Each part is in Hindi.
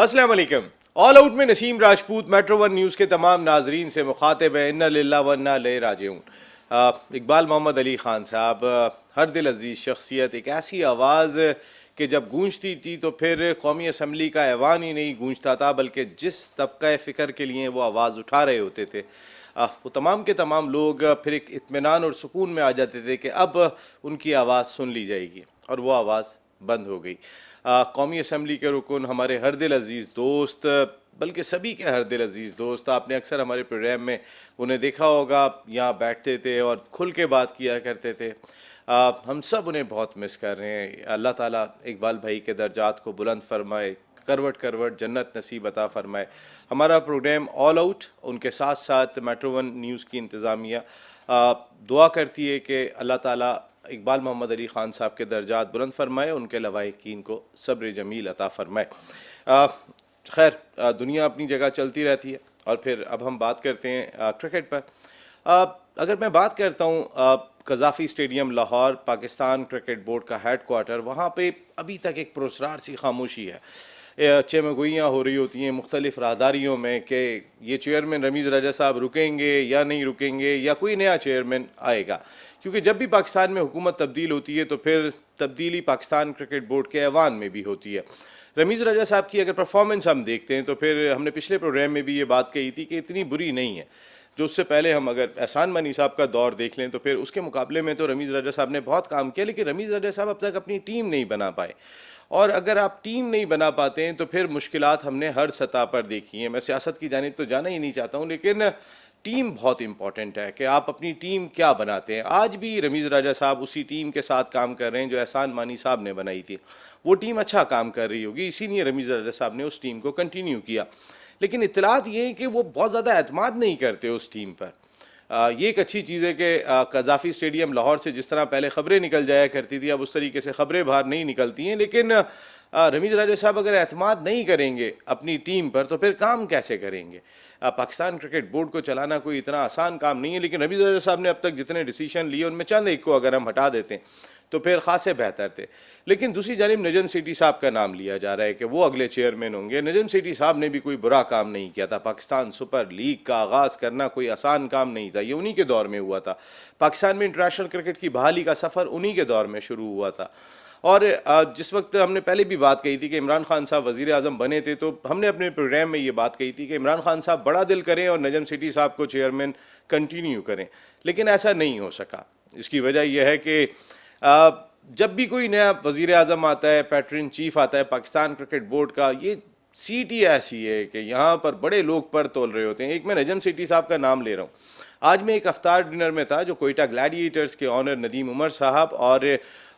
अस्सलाम वालेकुम। ऑल आउट में Naseem Rajput metro one news के तमाम नाजरीन से मुखातिब है। इन्ना लिल्लाह व इन्ना इलैहि राजिऊन। इकबाल मोहम्मद अली ख़ान साहब, हर दिल अजीज़ शख्सियत, एक ऐसी आवाज़ कि जब गूंजती थी तो फिर कौमी असम्बली का ऐवान ही नहीं गूंजता था, बल्कि जिस तबका फ़िक्र के लिए वो आवाज़ उठा रहे होते थे वो तमाम के तमाम लोग फिर एक इत्मीनान और सुकून में आ जाते थे कि अब उनकी आवाज़ सुन ली जाएगी, और वो आवाज़ बंद हो गई। कौमी असम्बली के रुकन, हमारे हर दिल अजीज़ दोस्त, बल्कि सभी के हर दिल अजीज़ दोस्त, आपने अक्सर हमारे प्रोग्राम में उन्हें देखा होगा, यहाँ बैठते थे और खुल के बात किया करते थे। हम सब उन्हें बहुत मिस कर रहे हैं। अल्लाह ताला इकबाल भाई के दर्जात को बुलंद फरमाए, करवट करवट जन्नत नसीब अता फरमाए। हमारा प्रोग्राम ऑल आउट, उनके साथ साथ मेट्रो वन न्यूज़ की इंतज़ामिया दुआ करती है कि अल्लाह ताला इकबाल मोहम्मद अली ख़ान साहब के दर्जात बुलंद फरमाए, उनके लवाहिकीन को सब्र जमील अता फरमाए। खैर, दुनिया अपनी जगह चलती रहती है, और फिर अब हम बात करते हैं क्रिकेट पर। अगर मैं बात करता हूँ Gaddafi stadium Lahore, Pakistan cricket board का हेड क्वार्टर, वहाँ पे अभी तक एक पुरस्रार सी खामोशी है। चेमगोइयाँ हो रही होती हैं मुख्तलिफ़ राहदारियों में कि ये चेयरमैन रमीज़ राजा साहब रुकेंगे या नहीं रुकेंगे, या कोई नया चेयरमैन आएगा। क्योंकि जब भी पाकिस्तान में हुकूमत तब्दील होती है तो फिर तब्दीली पाकिस्तान क्रिकेट बोर्ड के ऐवान में भी होती है। रमीज़ राजा साहब की अगर परफॉर्मेंस हम देखते हैं तो फिर हमने पिछले प्रोग्राम में भी ये बात कही थी कि इतनी बुरी नहीं है। जो उससे पहले हम अगर एहसान मनी साहब का दौर देख लें तो फिर उसके मुकाबले में तो रमीज़ राजा साहब ने बहुत काम किया, लेकिन रमीज़ राजा साहब अब तक अपनी टीम नहीं बना पाए। और अगर आप टीम नहीं बना पाते हैं तो फिर मुश्किलात हमने हर सतह पर देखी हैं। मैं सियासत की जानिब तो जाना ही नहीं चाहता हूँ, लेकिन टीम बहुत इंपॉर्टेंट है कि आप अपनी टीम क्या बनाते हैं। आज भी रमीज़ राजा साहब उसी टीम के साथ काम कर रहे हैं जो एहसान मानी साहब ने बनाई थी। वो टीम अच्छा काम कर रही होगी, इसीलिए रमीज़ राजा साहब ने उस टीम को कंटिन्यू किया। लेकिन इत्तलात ये है कि वो बहुत ज़्यादा एतमाद नहीं करते उस टीम पर। ये एक अच्छी चीज़ है कि कज़ाफ़ी स्टेडियम लाहौर से जिस तरह पहले ख़बरें निकल जाया करती थी, अब उस तरीके से ख़बरें बाहर नहीं निकलती हैं। लेकिन रमीज़ राजा साहब अगर एतमाद नहीं करेंगे अपनी टीम पर तो फिर काम कैसे करेंगे। पाकिस्तान क्रिकेट बोर्ड को चलाना कोई इतना आसान काम नहीं है, लेकिन रमीज़ राजा साहब ने अब तक जितने डिसीजन लिए उनमें चंद एक को अगर हम हटा देते हैं तो फिर खासे बेहतर थे। लेकिन दूसरी जानिब नजम सेठी साहब का नाम लिया जा रहा है कि वो अगले चेयरमैन होंगे। नजम सेठी साहब ने भी कोई बुरा काम नहीं किया था। पाकिस्तान सुपर लीग का आगाज़ करना कोई आसान काम नहीं था, ये उन्हीं के दौर में हुआ था। पाकिस्तान में इंटरनेशनल क्रिकेट की बहाली का सफ़र उन्हीं के दौर में शुरू हुआ था। और जिस वक्त हमने पहले भी बात कही थी कि इमरान खान साहब वज़ीर आज़म बने थे, तो हमने अपने प्रोग्राम में ये बात कही थी कि इमरान खान साहब बड़ा दिल करें और नजम सेठी साहब को चेयरमैन कंटिन्यू करें, लेकिन ऐसा नहीं हो सका। इसकी वजह यह है कि जब भी कोई नया वज़ीर आज़म आता है, पैटर्न चीफ आता है पाकिस्तान क्रिकेट बोर्ड का, ये सीट ही ऐसी है कि यहाँ पर बड़े लोग पर तोल रहे होते हैं। एक मैं नजम सेठी साहब का नाम ले रहा हूँ। आज मैं एक अफ्तार डिनर में था जो कोयटा ग्लैडिएटर्स के ऑनर नदीम उमर साहब और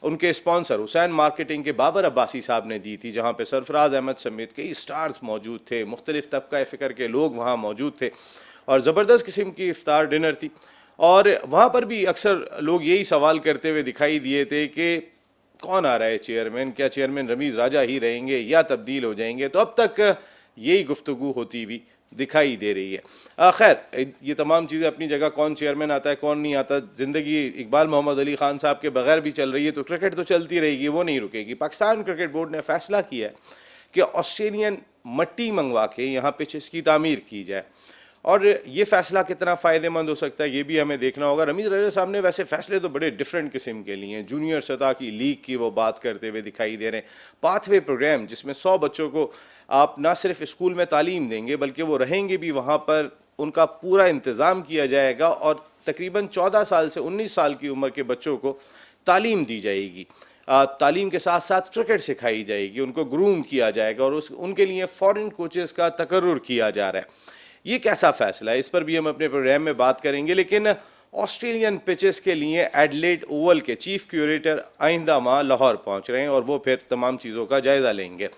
उनके स्पॉन्सर हुसैन मार्केटिंग के बाबर अब्बासी साहब ने दी थी, जहाँ पे सरफराज अहमद समेत कई स्टार्स मौजूद थे, मुख्तलिफ तबका फ़िक्र के लोग वहाँ मौजूद थे, और ज़बरदस्त किस्म की इफ्तार डिनर थी। और वहाँ पर भी अक्सर लोग यही सवाल करते हुए दिखाई दिए थे कि कौन आ रहा है चेयरमैन, क्या चेयरमैन रमीज़ राजा ही रहेंगे या तब्दील हो जाएंगे। तो अब तक यही गुफ्तगू होती हुई दिखाई दे रही है। खैर, ये तमाम चीज़ें अपनी जगह, कौन चेयरमैन आता है कौन नहीं आता, ज़िंदगी इकबाल मोहम्मद अली ख़ान साहब के बगैर भी चल रही है, तो क्रिकेट तो चलती रहेगी, वो नहीं रुकेगी। पाकिस्तान क्रिकेट बोर्ड ने फ़ैसला किया है कि ऑस्ट्रेलियन मट्टी मंगवा के यहाँ पिचेस की तामीर की जाए, और ये फ़ैसला कितना फ़ायदेमंद हो सकता है ये भी हमें देखना होगा। रमीज़ राजा साहब ने वैसे फ़ैसले तो बड़े डिफरेंट किस्म के लिए हैं। जूनियर सतह की लीग की वो बात करते हुए दिखाई दे रहे हैं। पाथवे प्रोग्राम जिसमें 100 बच्चों को आप ना सिर्फ स्कूल में तालीम देंगे बल्कि वो रहेंगे भी वहाँ पर, उनका पूरा इंतज़ाम किया जाएगा, और तकरीबन 14 साल से 19 साल की उम्र के बच्चों को तालीम दी जाएगी। तालीम के साथ साथ क्रिकेट सिखाई जाएगी, उनको ग्रूम किया जाएगा, और उनके लिए फ़ॉरेन कोचेज़ का तकर्रुर किया जा रहा है। ये कैसा फ़ैसला है, इस पर भी हम अपने प्रोग्राम में बात करेंगे। लेकिन ऑस्ट्रेलियन पिचेस के लिए एडलेड ओवल के चीफ क्यूरेटर आइंदा माह लाहौर पहुंच रहे हैं, और वो फिर तमाम चीज़ों का जायज़ा लेंगे।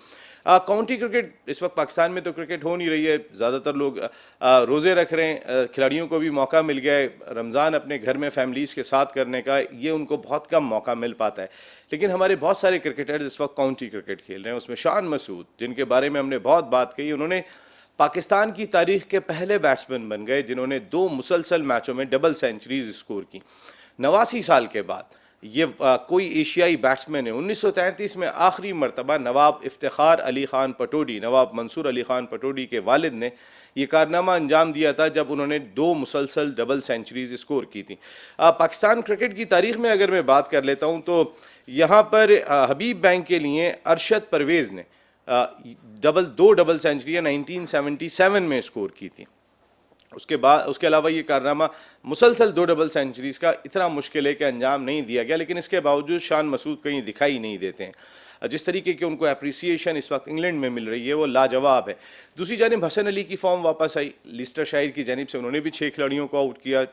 काउंटी क्रिकेट इस वक्त पाकिस्तान में तो क्रिकेट हो नहीं रही है, ज़्यादातर लोग रोज़े रख रहे हैं। खिलाड़ियों को भी मौका मिल गया है रमज़ान अपने घर में फैमिलीज़ के साथ करने का, ये उनको बहुत कम मौका मिल पाता है। लेकिन हमारे बहुत सारे क्रिकेटर्स इस वक्त काउंटी क्रिकेट खेल रहे हैं। उसमें शान मसूद, जिनके बारे में हमने बहुत बात कही, उन्होंने पाकिस्तान की तारीख के पहले बैट्समैन बन गए जिन्होंने 2 मुसलसल मैचों में डबल सेंचुरीज स्कोर की 89 साल के बाद। ये कोई एशियाई बैट्समैन है। 1933 में आखिरी मरतबा नवाब इफ्तिखार अली ख़ान पटौडी, नवाब मंसूर अली ख़ान पटौडी के वालिद ने ये कारनामा अंजाम दिया था जब उन्होंने 2 मुसलसल डबल सेंचुरीज स्कोर की थी। पाकिस्तान क्रिकेट की तारीख़ में अगर मैं बात कर लेता हूँ तो यहाँ पर हबीब बैंक के लिए अरशद परवेज़ ने 2 डबल सेंचुरियाँ 1977 में स्कोर की थी। उसके अलावा ये कारनामा मुसलसल 2 डबल सेंचुरीज़ का इतना मुश्किल है कि अंजाम नहीं दिया गया, लेकिन इसके बावजूद शान मसूद कहीं दिखाई नहीं देते हैं। जिस तरीके की उनको अप्रिसिएशन इस वक्त इंग्लैंड में मिल रही है वो लाजवाब है। दूसरी जानिब हसन अली की फॉर्म वापस आई, लिस्टरशायर की जानिब से उन्होंने भी 6 खिलाड़ियों को आउट किया।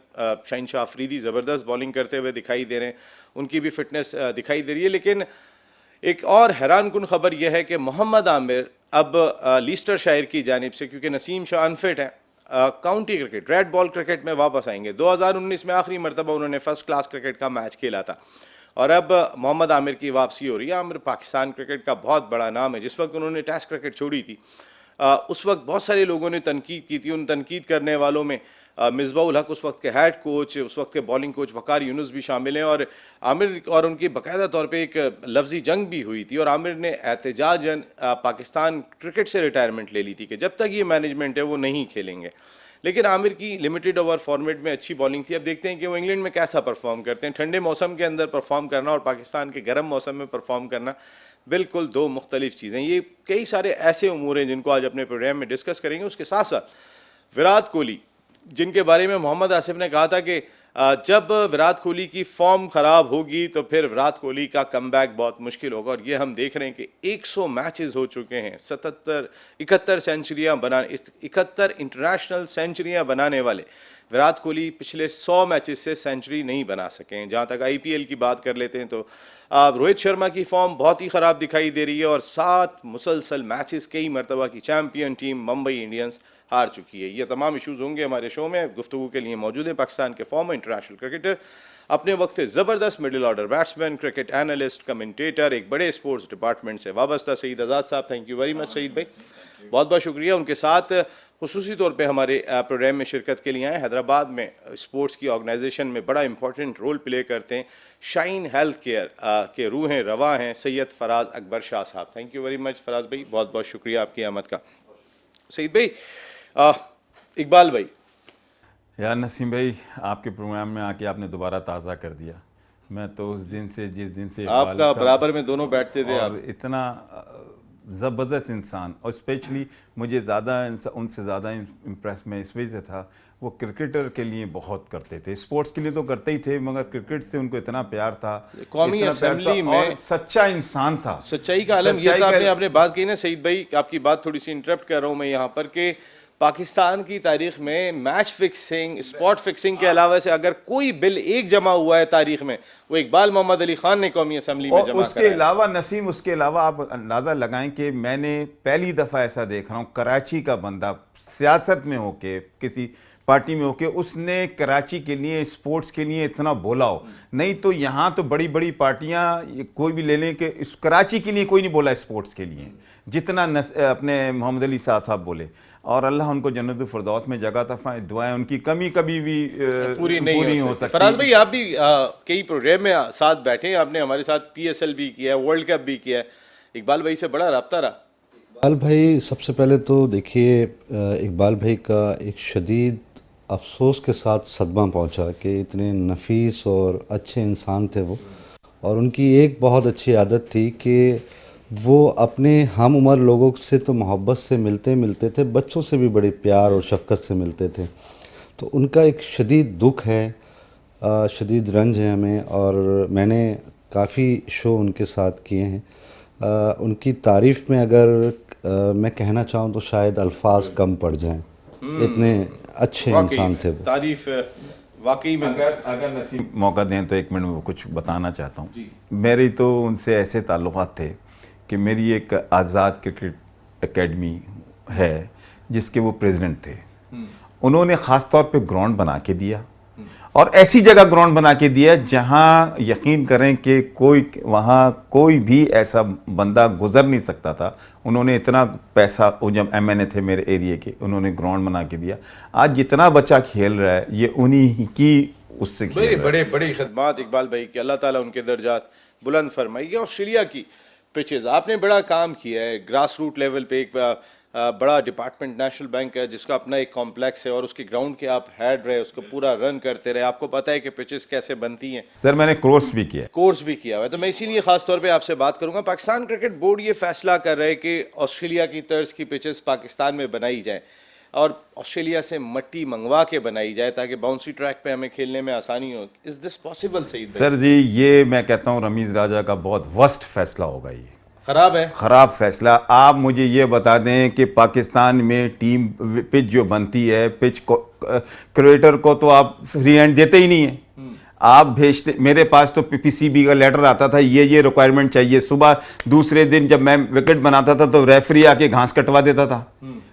शहनशाह अफरीदी ज़बरदस्त बॉलिंग करते हुए दिखाई दे रहे हैं, उनकी भी फिटनेस दिखाई दे रही है। लेकिन एक और हैरान कुन खबर यह है कि मोहम्मद आमिर अब लिस्टरशायर की जानिब से, क्योंकि नसीम शाह अनफिट है, county cricket red ball cricket में वापस आएंगे। 2019 में आखिरी मरतबा उन्होंने फर्स्ट क्लास क्रिकेट का मैच खेला था और अब मोहम्मद आमिर की वापसी हो रही है। आमिर पाकिस्तान क्रिकेट का बहुत बड़ा नाम है। जिस वक्त उन्होंने टेस्ट क्रिकेट छोड़ी थी उस वक्त बहुत सारे लोगों ने तनकीद की थी। उन तनकीद करने वालों में मिसबाउल हक उस वक्त के हेड कोच, उस वक्त के बॉलिंग कोच वकार यूनुस भी शामिल हैं और आमिर और उनकी बाकायदा तौर पे एक लफ्जी जंग भी हुई थी और आमिर ने एहतजाजन पाकिस्तान क्रिकेट से रिटायरमेंट ले ली थी कि जब तक ये मैनेजमेंट है वो नहीं खेलेंगे। लेकिन आमिर की लिमिटेड ओवर फॉर्मेट में अच्छी बॉलिंग थी। अब देखते हैं कि वो इंग्लैंड में कैसा परफॉर्म करते हैं। ठंडे मौसम के अंदर परफॉर्म करना और पाकिस्तान के गर्म मौसम में परफॉर्म करना बिल्कुल 2 मुख्तलिफ चीज़ें। ये कई सारे ऐसे उमूर हैं जिनको आज अपने प्रोग्राम में डिस्कस करेंगे। उसके साथ साथ विराट कोहली, जिनके बारे में मोहम्मद आसिफ ने कहा था कि जब विराट कोहली की फॉर्म ख़राब होगी तो फिर विराट कोहली का कमबैक बहुत मुश्किल होगा और ये हम देख रहे हैं कि 100 मैचेस हो चुके हैं। 71 सेंचुरियाँ 71 इंटरनेशनल सेंचुरियाँ बनाने वाले विराट कोहली पिछले 100 मैचेस से सेंचुरी नहीं बना सके हैं। जहाँ तक IPL की बात कर लेते हैं तो रोहित शर्मा की फॉर्म बहुत ही ख़राब दिखाई दे रही है और 7 मुसलसल मैचेस कई मरतबा की चैम्पियन टीम मुंबई इंडियंस हार चुकी है। ये तमाम इशूज़ होंगे हमारे शो में। गुफ्तगू के लिए मौजूद है पाकिस्तान के फॉर्मर इंटरनेशनल क्रिकेटर, अपने वक्त ज़बरदस्त middle order batsman, cricket analyst, commentator, एक बड़े स्पोर्ट्स डिपार्टमेंट से वाबस्ता सईद आज़ाद साहब। Thank you very much Saeed भाई, बहुत बहुत शुक्रिया। उनके साथ खुसूसी तौर पे हमारे प्रोग्राम में शिरकत के लिए आए, हैदराबाद में स्पोर्ट्स की ऑर्गेनाइजेशन में बड़ा इंपॉर्टेंट रोल प्ले करते हैं, शाइन हेल्थ केयर के रूहें रवा हैं, सैयद फराज अकबर शाह साहब। Thank you very much Faraz भाई, बहुत बहुत शुक्रिया आपकी आमद का। सईद भाई, इकबाल भाई। यार नसीम भाई, आपके प्रोग्राम में आके आपने दोबारा ताज़ा कर दिया। मैं तो उस दिन से, जिस दिन से आपका बराबर में दोनों बैठते थे और इतना ज़बरदस्त इंसान, और स्पेशली मुझे उनसे ज़्यादा इम्प्रेस मैं इस वजह से था, वो क्रिकेटर के लिए बहुत करते थे। स्पोर्ट्स के लिए तो करते ही थे मगर क्रिकेट से उनको इतना प्यार था, कौमी असेंबली में और सच्चा इंसान था। सच्चाई का आलम ये था। आपने बात कही ना सईद भाई, आपकी बात थोड़ी सी इंटरप्ट कर रहा हूँ मैं यहाँ पर कि पाकिस्तान की तारीख में मैच फिक्सिंग, स्पॉट फिक्सिंग के अलावा से अगर कोई बिल एक जमा हुआ है तारीख में, वो इकबाल मोहम्मद अली खान ने कौमी असेंबली में जमा उसके अलावा नसीम, उसके अलावा आप अंदाज़ा लगाएं कि मैंने पहली दफ़ा ऐसा देख रहा हूँ, कराची का बंदा सियासत में होके, किसी पार्टी में होके, उसने कराची के लिए, स्पोर्ट्स के लिए इतना बोला हो। नहीं तो यहाँ तो बड़ी बड़ी पार्टियाँ कोई भी ले लें कि इस कराची के लिए कोई नहीं बोला स्पोर्ट्स के लिए जितना अपने मोहम्मद अली साहब बोले। और अल्लाह उनको जन्नतुल फिरदौस में जगह तफाए, दुआएं उनकी कभी कभी भी पूरी नहीं हो सकती। फराज भाई, आप भी कई प्रोग्राम में साथ बैठे हैं, आपने हमारे साथ PSL भी किया है, वर्ल्ड कप भी किया है, इकबाल भाई से बड़ा रब्ता रहा। इकबाल भाई, सबसे पहले तो देखिए, इकबाल भाई का एक शदीद अफसोस के साथ सदमा पहुंचा कि इतने नफीस और अच्छे इंसान थे वो, और उनकी एक बहुत अच्छी आदत थी कि वो अपने हम उम्र लोगों से तो मोहब्बत से मिलते थे, बच्चों से भी बड़े प्यार और शफ़क़त से मिलते थे। तो उनका एक शदीद दुख है, शदीद रंज है हमें, और मैंने काफ़ी शो उनके साथ किए हैं। उनकी तारीफ़ में अगर मैं कहना चाहूँ तो शायद अल्फाज कम पड़ जाएं, इतने अच्छे इंसान थे वो। तारीफ़ वाकई में। अगर नसीब मौका दें तो 1 मिनट में कुछ बताना चाहता हूँ। मेरी तो उनसे ऐसे ताल्लुक़ात थे कि मेरी एक आज़ाद क्रिकेट एकेडमी है जिसके वो प्रेसिडेंट थे। उन्होंने ख़ास तौर पे ग्राउंड बना के दिया, और ऐसी जगह ग्राउंड बना के दिया जहां यकीन करें कि वहां कोई भी ऐसा बंदा गुजर नहीं सकता था। उन्होंने इतना पैसा, वो जब MNA थे मेरे एरिया के, उन्होंने ग्राउंड बना के दिया। आज जितना बच्चा खेल रहा है ये उन्हीं की उससे बड़े खेल रहा है। बड़े बड़ी खिदमात इकबाल भाई की, अल्लाह ताला उनके दर्जात बुलंद फरमाइए। ऑस्ट्रेलिया की पिचेस आपने बड़ा काम किया है, ग्रास रूट लेवल पे एक बड़ा डिपार्टमेंट नेशनल बैंक है जिसका अपना एक कॉम्प्लेक्स है और उसके ग्राउंड के आप हेड रहे, उसको पूरा रन करते रहे, आपको पता है कि पिचेस कैसे बनती हैं, सर मैंने कोर्स भी किया है। कोर्स भी किया हुआ है। तो मैं इसीलिए खास तौर पे आपसे बात करूंगा। पाकिस्तान क्रिकेट बोर्ड ये फैसला कर रहा है कि ऑस्ट्रेलिया की तर्ज की पिचेस पाकिस्तान में बनाई जाए और ऑस्ट्रेलिया से मट्टी मंगवा के बनाई जाए ताकि बाउंसी ट्रैक पे हमें खेलने में आसानी हो। इज दिस पॉसिबल सईद भाई? सर जी ये मैं कहता हूँ रमीज राजा का बहुत वर्स्ट फैसला होगा, ये खराब है, खराब फैसला। आप मुझे ये बता दें कि पाकिस्तान में टीम पिच जो बनती है, पिच को क्रिएटर को तो आप फ्री हैंड देते ही नहीं है, आप भेजते। मेरे पास तो पीसीबी का लेटर आता था, ये रिक्वायरमेंट चाहिए। सुबह दूसरे दिन जब मैं विकेट बनाता था तो रेफरी आके घास कटवा देता था,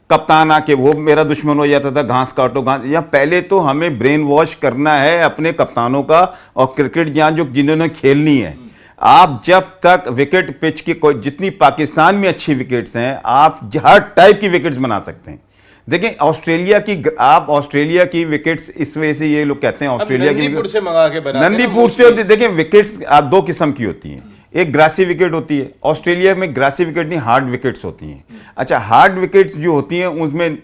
कप्तान आके, वो मेरा दुश्मन हो जाता था, घास काटो घास। या पहले तो हमें ब्रेन वॉश करना है अपने कप्तानों का और क्रिकेट यहाँ जो जिन्होंने खेलनी है। आप जब तक विकेट पिच की कोई जितनी पाकिस्तान में अच्छी विकेट्स हैं, आप हर टाइप की विकेट्स बना सकते हैं। देखें ऑस्ट्रेलिया की, आप ऑस्ट्रेलिया की विकेट्स इस वजह से ये लोग कहते हैं ऑस्ट्रेलिया की नंदीपुर से मंगा के बना, नंदीपुर से देखें विकेट्स आप दो किस्म की होती हैं, एक ग्रासी विकेट होती है, ऑस्ट्रेलिया में ग्रासी विकेट नहीं हार्ड विकेट्स होती हैं। अच्छा हार्ड विकेट्स जो होती हैं उसमें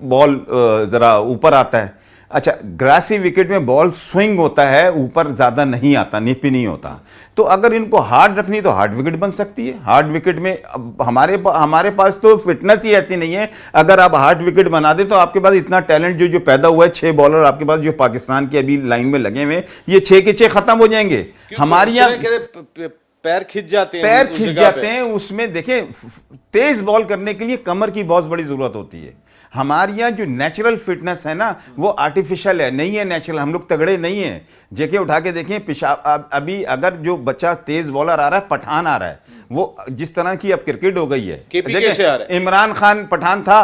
बॉल जरा ऊपर आता है। अच्छा ग्रासी विकेट में बॉल स्विंग होता है, ऊपर ज़्यादा नहीं आता, नीपी नहीं होता। तो अगर इनको हार्ड रखनी तो हार्ड विकेट बन सकती है। हार्ड विकेट में हमारे पास तो फिटनेस ही ऐसी नहीं है। अगर आप हार्ड विकेट बना दें तो आपके पास इतना टैलेंट जो पैदा हुआ है, 6 बॉलर आपके पास जो पाकिस्तान के अभी लाइन में लगे हुए, ये 6 के 6 खत्म हो जाएंगे। हमारे यहाँ पैर खिंच जाते हैं, पैर खिंच जाते हैं। उसमें देखें तेज बॉल करने के लिए कमर की बहुत बड़ी जरूरत होती है। हमारे यहाँ जो नेचुरल फिटनेस है ना वो आर्टिफिशियल है, नहीं है नेचुरल। हम लोग तगड़े नहीं हैं। जेके उठा के देखें अभी अगर जो बच्चा तेज बॉलर आ रहा है, पठान आ रहा है, वो जिस तरह की अब क्रिकेट हो गई है, केपीके से आ रहा है। इमरान खान पठान था,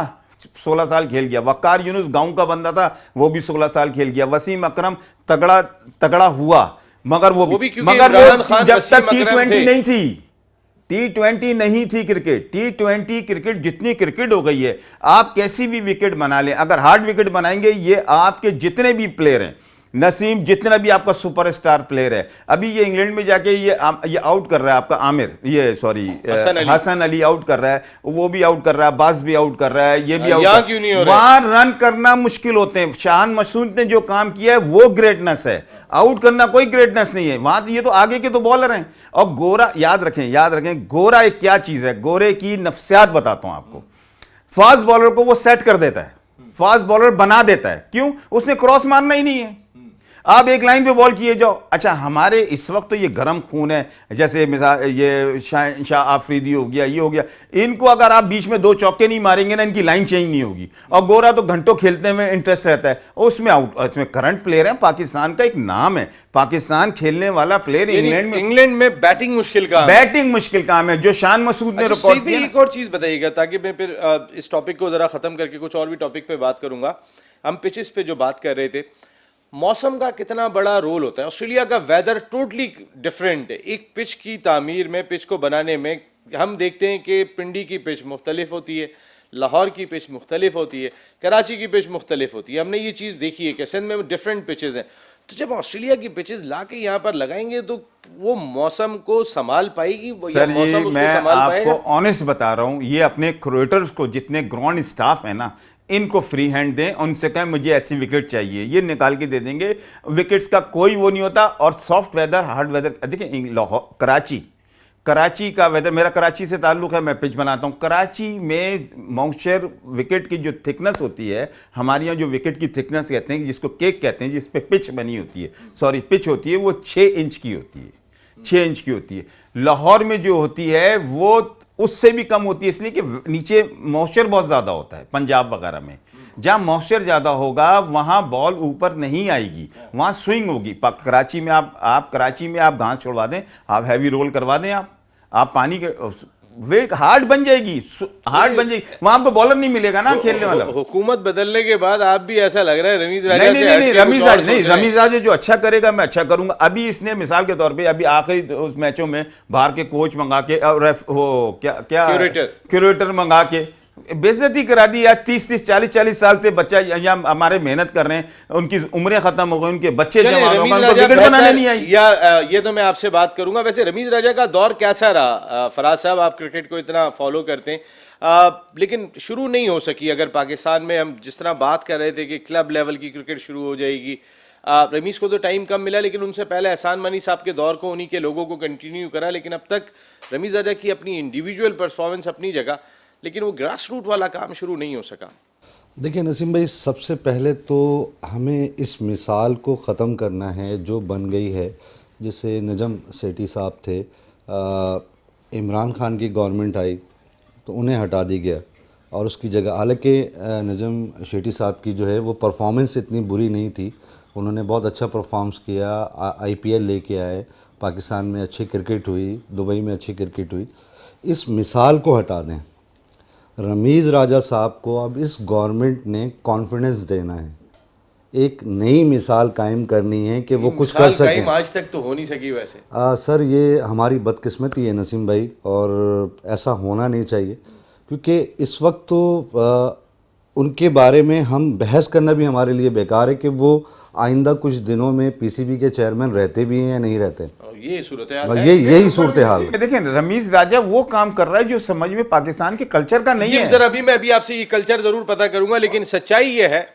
16 साल खेल गया। वक्कार यूनुस गांव का बंदा था, वो भी 16 साल खेल गया। वसीम अकरम तगड़ा हुआ, मगर वो जब तक T20 नहीं थी, T20 नहीं थी क्रिकेट। T20 क्रिकेट जितनी क्रिकेट हो गई है, आप कैसी भी विकेट बना लें, अगर हार्ड विकेट बनाएंगे, ये आपके जितने भी प्लेयर हैं, नसीम जितना भी आपका सुपरस्टार प्लेयर है, अभी ये इंग्लैंड में जाके ये आउट कर रहा है आपका आमिर, ये सॉरी हसन अली आउट कर रहा है, वो भी आउट कर रहा है, बास भी आउट कर रहा है, ये भी आउट। क्यों नहीं हो रहा? वहां रन करना मुश्किल होते हैं। शान मसूद ने जो काम किया है वो ग्रेटनेस है, आउट करना कोई ग्रेटनेस नहीं है। वहां तो ये तो आगे के तो बॉलर हैं। और गोरा याद रखें गोरा एक क्या चीज है, गोरे की नफ्सियात बताता हूं आपको। फास्ट बॉलर को वो सेट कर देता है, फास्ट बॉलर बना देता है। क्यों? उसने क्रॉस मारना ही नहीं है, आप एक लाइन पे बॉल किए जाओ। अच्छा हमारे इस वक्त तो ये गर्म खून है, जैसे मिसाल ये शाह आफरीदी हो गया, ये हो गया, इनको अगर आप बीच में 2 चौके नहीं मारेंगे ना, इनकी लाइन चेंज नहीं होगी। और गोरा तो घंटों खेलने में इंटरेस्ट रहता है, उसमें आउट। उसमें करंट प्लेयर है, पाकिस्तान का एक नाम है, पाकिस्तान खेलने वाला प्लेयर। इंग्लैंड में बैटिंग मुश्किल काम है जो शान मसूद ने रिकॉर्ड किया। एक और चीज बताइएगा ताकि मैं फिर इस टॉपिक को जरा खत्म करके कुछ और भी टॉपिक पे बात करूंगा। हम पिचेस पे जो बात कर रहे थे, मौसम का कितना बड़ा रोल होता है। ऑस्ट्रेलिया का वेदर टोटली डिफरेंट है। एक पिच की तामीर में, पिच को बनाने में हम देखते हैं कि पिंडी की पिच मुख्तलिफ होती है, लाहौर की पिच मुख्तलिफ होती है, कराची की पिच मुख्तलिफ होती है। हमने ये चीज़ देखी है कि सिंध में डिफरेंट पिचेस हैं। तो जब ऑस्ट्रेलिया की पिचेस ला के यहाँ पर लगाएंगे तो वो मौसम को संभाल पाएगी? सर ये मैं आपको ऑनेस्ट बता रहा हूँ, ये अपने क्रिएटर्स को, जितने ग्राउंड स्टाफ है ना, इनको फ्री हैंड दें, उनसे कहें मुझे ऐसी विकेट चाहिए, ये निकाल के दे देंगे। विकेट्स का कोई वो नहीं होता। और सॉफ्ट वेदर, हार्ड वेदर, देखिए कराची का वेदर, मेरा कराची से ताल्लुक़ है, मैं पिच बनाता हूँ। कराची में मॉइस्चर, विकेट की जो थिकनेस होती है, हमारे यहाँ जो विकेट की थिकनेस कहते हैं, जिसको केक कहते हैं, जिस पे पिच बनी होती है, सॉरी पिच होती है, वो 6 इंच की होती है, 6 इंच की होती है। लाहौर में जो होती है वो उससे भी कम होती है, इसलिए कि नीचे मॉइस्चर बहुत ज़्यादा होता है। पंजाब वगैरह में जहाँ मॉइस्चर ज़्यादा होगा वहाँ बॉल ऊपर नहीं आएगी, वहाँ स्विंग होगी। कराची में आप कराची में आप घास छोड़वा दें, आप हैवी रोल करवा दें, आप पानी के वेट हार्ड बन जाएगी, हार्ड बन जाएगी, वहां आपको बॉलर नहीं मिलेगा ना खेलने वाला। हुकूमत बदलने के बाद आप भी ऐसा लग रहा है रमीज राजा नहीं, रमीज राजा जो अच्छा करेगा मैं अच्छा करूंगा। अभी इसने मिसाल के तौर पे अभी आखिरी उस मैचों में बाहर के कोच मंगा के, क्या क्यूरेटर मंगा के बेइज्जती करा दी। आज 30-30 40-40 साल से बच्चा यहाँ हमारे मेहनत कर रहे हैं, उनकी उम्रें खत्म हो गई, उनके बच्चे चलिए, जवान हो गए, रमीज उनको राजा विकेट बनाने बेहतर नहीं आई। या ये तो मैं आपसे बात करूंगा। वैसे रमीज राजा का दौर कैसा रहा? फराज साहब, आप क्रिकेट को इतना फॉलो करते हैं, लेकिन शुरू नहीं हो सकी। अगर पाकिस्तान में हम जिस तरह बात कर रहे थे कि क्लब लेवल की क्रिकेट शुरू हो जाएगी, रमीज को तो टाइम कम मिला, लेकिन उनसे पहले एहसान मनी साहब के दौर को उन्हीं के लोगों को कंटिन्यू करा। लेकिन अब तक रमीज राजा की अपनी इंडिविजुअल परफॉर्मेंस अपनी जगह, लेकिन वो ग्रास रूट वाला काम शुरू नहीं हो सका। देखिए नसीम भाई, सबसे पहले तो हमें इस मिसाल को ख़त्म करना है जो बन गई है। जैसे नजम सेठी साहब थे, इमरान खान की गवर्नमेंट आई तो उन्हें हटा दिया गया और उसकी जगह, हालांकि नजम सेठी साहब की जो है वो परफॉर्मेंस इतनी बुरी नहीं थी, उन्होंने बहुत अच्छा परफॉर्म्स किया, IPL लेके आए, पाकिस्तान में अच्छी क्रिकेट हुई, दुबई में अच्छी क्रिकेट हुई। इस मिसाल को हटा दें। रमीज़ राजा साहब को अब इस गवर्नमेंट ने कॉन्फिडेंस देना है, एक नई मिसाल कायम करनी है कि वो कुछ कर सकें। आज तक तो हो नहीं सकी वैसे। सर ये हमारी बदकिस्मती है नसीम भाई, और ऐसा होना नहीं चाहिए, क्योंकि इस वक्त तो उनके बारे में हम बहस करना भी हमारे लिए बेकार है कि वो आइंदा कुछ दिनों में PCB के चेयरमैन रहते भी हैं या नहीं रहते। ये सूरत हाल और है। यही सूरत हाल है। देखिए, रमीज राजा वो काम कर रहा है जो समझ में पाकिस्तान के कल्चर का नहीं है। जरा मैं अभी आपसे ये कल्चर जरूर पता करूंगा, लेकिन सच्चाई ये है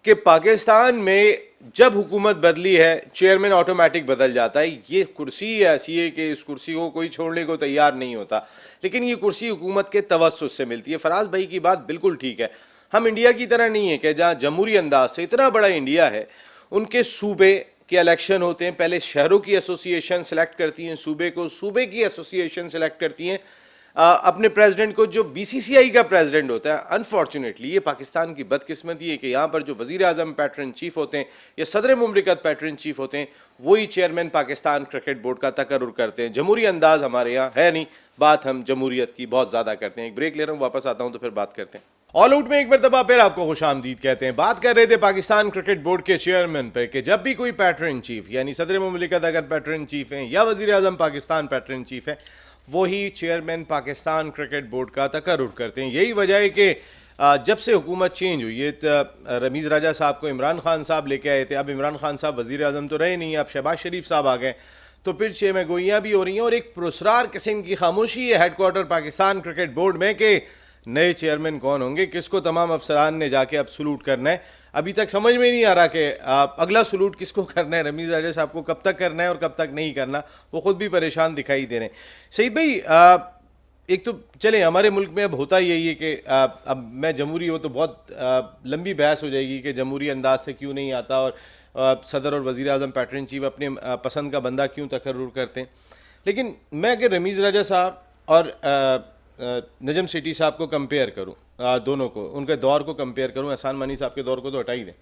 कि पाकिस्तान में जब हुकूमत बदली है, चेयरमैन ऑटोमेटिक बदल जाता है। ये कुर्सी ऐसी है कि इस कुर्सी को कोई छोड़ने को तैयार नहीं होता, लेकिन ये कुर्सी हुकूमत के तवस्सुस से मिलती है। फराज भाई की बात बिल्कुल ठीक है। हम इंडिया की तरह नहीं है कि जहाँ जमहूरी अंदाज से, इतना बड़ा इंडिया है, उनके सूबे के इलेक्शन होते हैं, पहले शहरों की एसोसिएशन सेलेक्ट करती हैं सूबे को, सूबे की एसोसिएशन सेलेक्ट करती हैं अपने प्रेसिडेंट को, जो BCCI का प्रेसिडेंट होता है। अनफॉर्चुनेटली ये पाकिस्तान की बदकिस्मती है कि यहाँ पर जो वज़ीर आज़म पैटर्न चीफ होते हैं या सदर मुमलिकत पैटर्न चीफ होते हैं, वही चेयरमैन पाकिस्तान क्रिकेट बोर्ड का तकर्रुर करते हैं। जमहूरी अंदाज हमारे यहाँ है नहीं, बात हम जमहूरियत की बहुत ज़्यादा करते हैं। एक ब्रेक ले रहा हूँ, वापस आता हूँ तो फिर बात करते हैं। ऑल आउट में एक मरतबा फिर आपको खुशामदीद कहते हैं। बात कर रहे थे पाकिस्तान क्रिकेट बोर्ड के चेयरमैन पे कि जब भी कोई पैटर्न चीफ यानी सदर मुमलिकत अगर पैटर्न चीफ हैं या वज़ीर आज़म पाकिस्तान पैटर्न चीफ है, वही चेयरमैन पाकिस्तान क्रिकेट बोर्ड का तकर्रुर करते हैं। यही वजह है कि जब से हुकूमत चेंज हुई है, रमीज़ राजा साहब को इमरान खान साहब लेके आए थे, अब इमरान खान साहब वज़ीर आज़म तो रहे नहीं, अब शहबाज शरीफ साहब आ गए, तो फिर छः में गोइयाँ भी हो रही हैं और एक पुरस्कार किस्म की खामोशी है हेडक्वार्टर पाकिस्तान क्रिकेट बोर्ड में कि नए चेयरमैन कौन होंगे, किसको तमाम अफसरान ने जाके अब सलूट करना है। अभी तक समझ में नहीं आ रहा कि अगला सलूट किसको करना है, रमीज़ राजा साहब को कब तक करना है और कब तक नहीं करना। वो खुद भी परेशान दिखाई दे रहे हैं। सईद भाई, एक तो चले हमारे मुल्क में अब होता यही है कि अब मैं जमहूरी हो तो बहुत लंबी बहस हो जाएगी कि जमहूरी अंदाज से क्यों नहीं आता और सदर और वज़ीर आज़म पैटर्न चीफ अपने पसंद का बंदा क्यों तकर्रुर करते हैं। लेकिन मैं अगर रमीज़ राजा साहब और नजम सेठी साहब को कंपेयर करूं, दोनों को, उनके दौर को कंपेयर करूं, एहसान मनी साहब के दौर को तो हटा ही दें,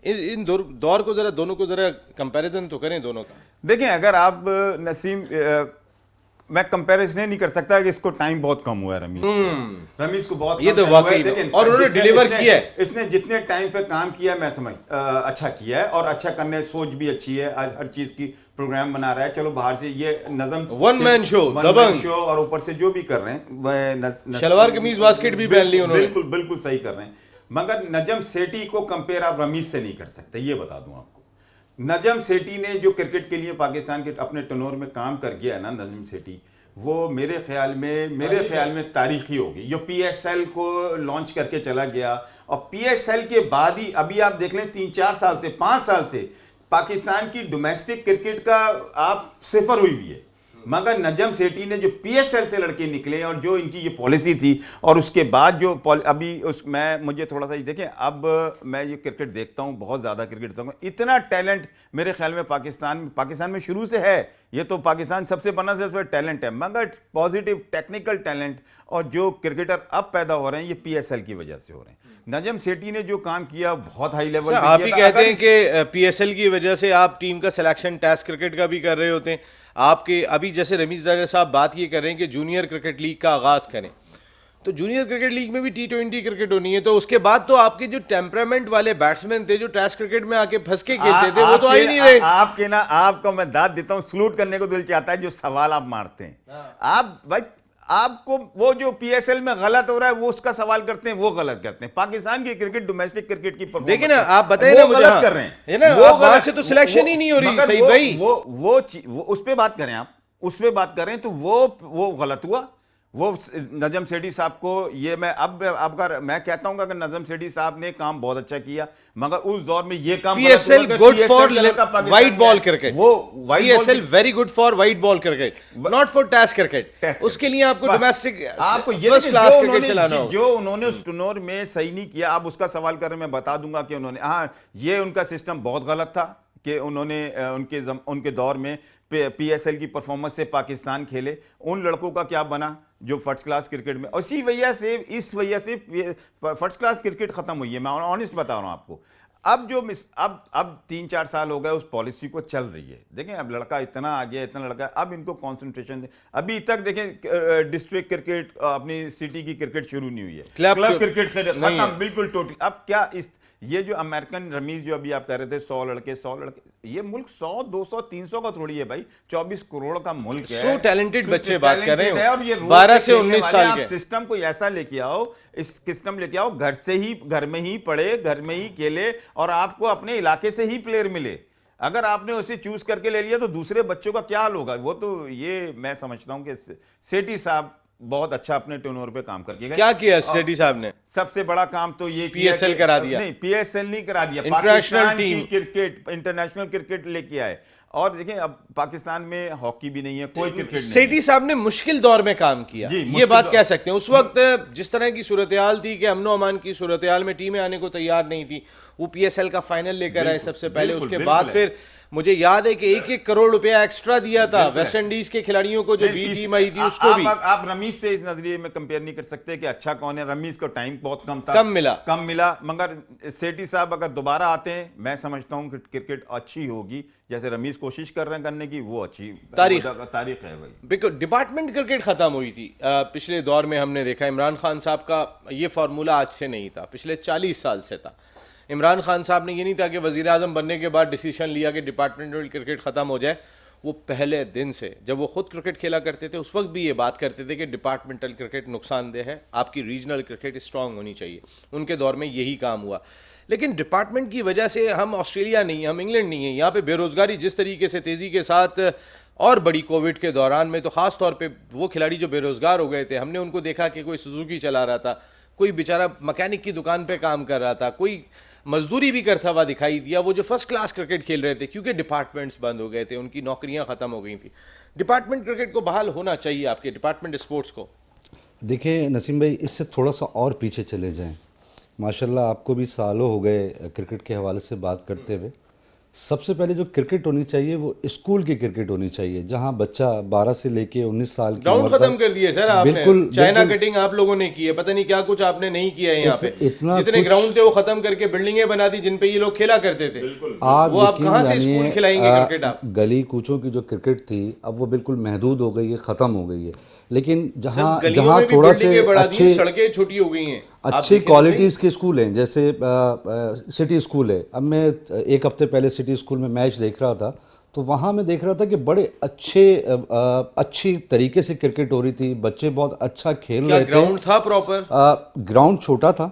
इन दौर को ज़रा, दोनों को ज़रा कंपैरिजन तो करें दोनों का। देखें, अगर आप नसीम, मैं कंपैरिजन नहीं कर सकता कि इसको टाइम बहुत कम हुआ है रमीज को बहुत ये तो वाकई में, और उन्होंने डिलीवर किया है। इसने जितने टाइम पे काम किया मैं समझ अच्छा किया है और अच्छा करने सोच भी अच्छी है। आज हर चीज की प्रोग्राम बना रहा है, चलो बाहर से ये नज़म वन मैन शो और ऊपर से जो भी कर रहे हैं वह शलवार कमीज बास्केट भी पहन ली उन्होंने, बिल्कुल सही कर रहे हैं। मगर नजम सेठी को कंपेयर आप रमीज से नहीं कर सकते, ये बता दूं आपको। नजम सेठी ने जो क्रिकेट के लिए पाकिस्तान के अपने टनोर में काम कर गया है ना, नजम सेठी, वो मेरे ख्याल में तारीखी होगी। जो PSL को लॉन्च करके चला गया और PSL के बाद ही अभी आप देख लें 3-4 साल से 5 साल से पाकिस्तान की डोमेस्टिक क्रिकेट का आप सिफर हुई हुई है। मगर नजम सेठी ने जो PSL से लड़के निकले और जो इनकी ये पॉलिसी थी और उसके बाद जो अभी मुझे थोड़ा सा देखें, अब मैं ये क्रिकेट देखता हूँ, बहुत ज़्यादा क्रिकेट देखता हूँ, इतना टैलेंट मेरे ख्याल में पाकिस्तान में शुरू से है। ये तो पाकिस्तान सबसे बना सबसे टैलेंट है, मगर पॉजिटिव टेक्निकल टैलेंट और जो क्रिकेटर अब पैदा हो रहे हैं ये PSL की वजह से हो रहे हैं। नजम सेठी ने जो काम किया बहुत हाई लेवल पे आप ही कहते हैं कि PSL की वजह से आप टीम का सिलेक्शन टेस्ट क्रिकेट का भी कर रहे होते हैं। आपके अभी जैसे रमीज़ राजा साहब बात ये कर रहे हैं कि जूनियर क्रिकेट लीग का आगाज करें, तो जूनियर क्रिकेट लीग में भी T20 क्रिकेट होनी है, तो उसके बाद तो आपके जो टेम्परामेंट वाले बैट्समैन थे जो टेस्ट क्रिकेट में आके फंस के खेलते थे वो तो आ ही नहीं रहे। आपको मैं दाद देता हूँ, सलूट करने को दिल चाहता है जो सवाल आप मारते हैं। आप भाई आपको वो जो पीएसएल में गलत हो रहा है वो उसका सवाल करते हैं, वो गलत करते हैं। पाकिस्तान की क्रिकेट, डोमेस्टिक क्रिकेट की परफॉर्मेंस देखिए ना, आप बताइए ना मुझे, गलत कर रहे हैं, है ना, वो आप वहां गलत- से तो सिलेक्शन ही नहीं हो रही, मगर सही भाई। वो उस पे बात करें, आप उस पे बात करें तो वो गलत हुआ। वो नजम सेठी साहब को, ये मैं अब आपका मैं कहता हूं, अगर नजम सेठी साहब ने काम बहुत अच्छा किया, मगर उस दौर में ये काम PSL good for white ball cricket, वो PSL very good for white ball cricket, not for test cricket. उसके लिए आपको डोमेस्टिक, आपको ये फर्स्ट क्लास क्रिकेट चलाना होगा। जो उन्होंने उस टूर्नामेंट में सही नहीं किया, आप उसका सवाल कर रहे हैं, मैं बता दूंगा कि उन्होंने, हाँ, ये उनका सिस्टम बहुत गलत था कि उन्होंने उनके दौर में पीएसएल की परफॉर्मेंस से पाकिस्तान खेले। उन लड़कों का क्या बना जो फर्स्ट क्लास क्रिकेट में, इसी वजह से, इस वजह से फर्स्ट क्लास क्रिकेट खत्म हुई है। मैं ऑनेस्ट बता रहा हूं आपको। अब 3-4 साल हो गए उस पॉलिसी को चल रही है। देखें, अब लड़का इतना आ गया, इतना लड़का, अब इनको कंसंट्रेशन दे। अभी तक देखें, डिस्ट्रिक्ट क्रिकेट, अपनी सिटी की क्रिकेट शुरू नहीं हुई है, क्लब क्रिकेट खत्म बिल्कुल टोटली। अब क्या ये जो अमेरिकन रमीज जो अभी आप कह रहे थे, 100 लड़के, ये मुल्क 100, 200, 300 का थोड़ी है भाई, 24 करोड़ का मुल्क है। 100 टैलेंटेड बच्चे बात कर रहे हैं, और ये 12 से 19 साल के। सिस्टम को ऐसा लेके आओ, इस सिस्टम लेके आओ, घर में ही पढ़े, घर में ही खेले, और आपको अपने इलाके से ही प्लेयर मिले। अगर आपने उसे चूज करके ले लिया तो दूसरे बच्चों का क्या हाल होगा? वो तो, ये मैं समझता हूं कि सेठी साहब बहुत अच्छा अपने टर्नओवर पे काम करके गए। क्या किया सेठी साहब ने? सबसे बड़ा काम तो ये पीएसएल करा दिया। नहीं, पीएसएल नहीं करा दिया, international team cricket, international cricket लेके आए। और देखिए, अब पाकिस्तान में हॉकी भी नहीं है, कोई क्रिकेट नहीं। सेठी साहब ने मुश्किल दौर में काम किया, ये बात कह सकते हैं। उस वक्त जिस तरह की सूरत-ए-हाल थी कि अमनो अमान की सूरत-ए-हाल में टीमें आने को तैयार नहीं थी, वो पीएसएल का फाइनल लेकर आए सबसे पहले। उसके बाद फिर मुझे याद है कि 1-1 करोड़ रुपया एक्स्ट्रा दिया था वेस्ट इंडीज के खिलाड़ियों को, जो बी टीम आई थी उसको भी। आप रमीज से इस नजरिए में कंपेयर नहीं कर सकते कि अच्छा कौन है। रमीज को टाइम बहुत कम था, कम मिला, मगर सेठी साहब अगर दोबारा आते हैं, मैं समझता हूं कि क्रिकेट अच्छी होगी। जैसे रमीज कोशिश कर रहे हैं करने की, वो अच्छी तारीख है भाई। बिल्कुल, डिपार्टमेंट क्रिकेट खत्म हुई थी पिछले दौर में। हमने देखा इमरान खान साहब का ये फार्मूला आज से नहीं था, पिछले 40 साल से था। इमरान खान साहब ने ये नहीं था कि वज़ीर आज़म बनने के बाद डिसीजन लिया कि डिपार्टमेंटल क्रिकेट ख़त्म हो जाए। वो पहले दिन से, जब वो खुद क्रिकेट खेला करते थे, उस वक्त भी ये बात करते थे कि डिपार्टमेंटल क्रिकेट नुकसानदेह है, आपकी रीजनल क्रिकेट स्ट्रांग होनी चाहिए। उनके दौर में यही काम हुआ। लेकिन डिपार्टमेंट की वजह से हम ऑस्ट्रेलिया नहीं हैं, हम इंग्लैंड नहीं हैं। यहाँ पे बेरोज़गारी जिस तरीके से तेज़ी के साथ और बड़ी, कोविड के दौरान में तो ख़ास तौर पे वो खिलाड़ी जो बेरोज़गार हो गए थे, हमने उनको देखा कि कोई सुजुकी चला रहा था, कोई बेचारा मैकेनिक की दुकान पे काम कर रहा था, कोई मजदूरी भी करता हुआ दिखाई दिया। वो जो फर्स्ट क्लास क्रिकेट खेल रहे थे, क्योंकि डिपार्टमेंट्स बंद हो गए थे, उनकी नौकरियां ख़त्म हो गई थी। डिपार्टमेंट क्रिकेट को बहाल होना चाहिए, आपके डिपार्टमेंट स्पोर्ट्स को। देखिए नसीम भाई, इससे थोड़ा सा और पीछे चले जाएं। माशाल्लाह आपको भी सालों हो गए क्रिकेट के हवाले से बात करते हुए। सबसे पहले जो क्रिकेट होनी चाहिए वो स्कूल की क्रिकेट होनी चाहिए, जहां बच्चा 12 से लेके 19 साल की ग्राउंड खत्म कर दिए सर आपने। बिल्कुल, चाइना कटिंग आप लोगों ने की है, पता नहीं क्या कुछ आपने नहीं किया है। यहाँ पे जितने ग्राउंड थे वो खत्म करके बिल्डिंगें बना दी जिन पे ये लोग खेला करते थे। आप कहाँ से स्कूल खिलाएंगे क्रिकेट? आप गली कूचों की जो क्रिकेट थी अब वो बिल्कुल महदूद हो गई है, खत्म हो गई है। लेकिन जहाँ थोड़ा से अच्छे, सड़कें छोटी हो गई हैं, अच्छी क्वालिटीज के स्कूल हैं, जैसे सिटी स्कूल है। अब मैं एक हफ्ते पहले सिटी स्कूल में मैच देख रहा था, तो वहाँ मैं देख रहा था कि बड़े अच्छी तरीके से क्रिकेट हो रही थी, बच्चे बहुत अच्छा खेल रहे थे। ग्राउंड था प्रॉपर? ग्राउंड छोटा था,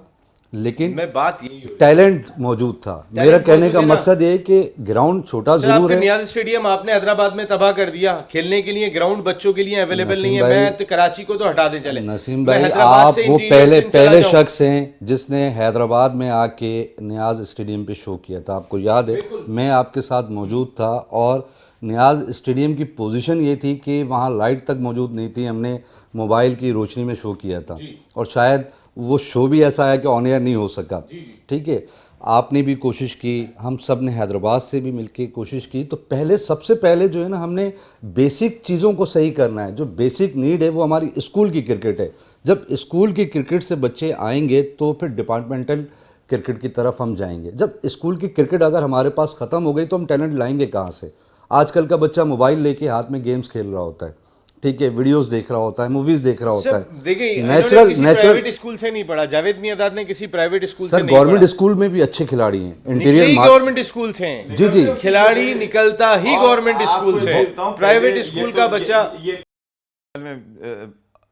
लेकिन मैं बात यही टैलेंट मौजूद था। मेरा कहने का मकसद ये कि ग्राउंड छोटा जरूर है। नियाज स्टेडियम आपने हैदराबाद में तबाह कर दिया, खेलने के लिए ग्राउंड बच्चों के लिए अवेलेबल नहीं है। मैं तो कराची को तो हटा दें चले। नसीम भाई, आप वो पहले शख्स हैं जिसने हैदराबाद में आके नियाज स्टेडियम पे शो किया था। आपको याद है, मैं आपके साथ मौजूद था और नियाज स्टेडियम की पोजीशन ये थी कि वहाँ लाइट तक मौजूद नहीं थी। हमने मोबाइल की रोशनी में शो किया था और शायद वो शो भी ऐसा है कि ऑन एयर नहीं हो सका। ठीक है, आपने भी कोशिश की, हम सब ने हैदराबाद से भी मिलके कोशिश की। तो सबसे पहले जो है ना, हमने बेसिक चीज़ों को सही करना है। जो बेसिक नीड है वो हमारी स्कूल की क्रिकेट है। जब स्कूल की क्रिकेट से बच्चे आएंगे तो फिर डिपार्टमेंटल क्रिकेट की तरफ हम जाएंगे। जब स्कूल की क्रिकेट अगर हमारे पास ख़त्म हो गई तो हम टैलेंट लाएंगे कहाँ से? आजकल का बच्चा मोबाइल लेके हाथ में गेम्स खेल रहा होता है, ठीक है, वीडियोस देख रहा होता है, मूवीज देख रहा होता है। देखिए, नेचुरल प्राइवेट स्कूल से नहीं पढ़ा। जावेद मियादाद ने किसी प्राइवेट स्कूल से नहीं पढ़ा। गवर्नमेंट स्कूल में भी अच्छे खिलाड़ी हैं, इंटीरियर गवर्नमेंट स्कूल से हैं। जी, खिलाड़ी निकलता ही गवर्नमेंट स्कूल से। प्राइवेट स्कूल का बच्चा,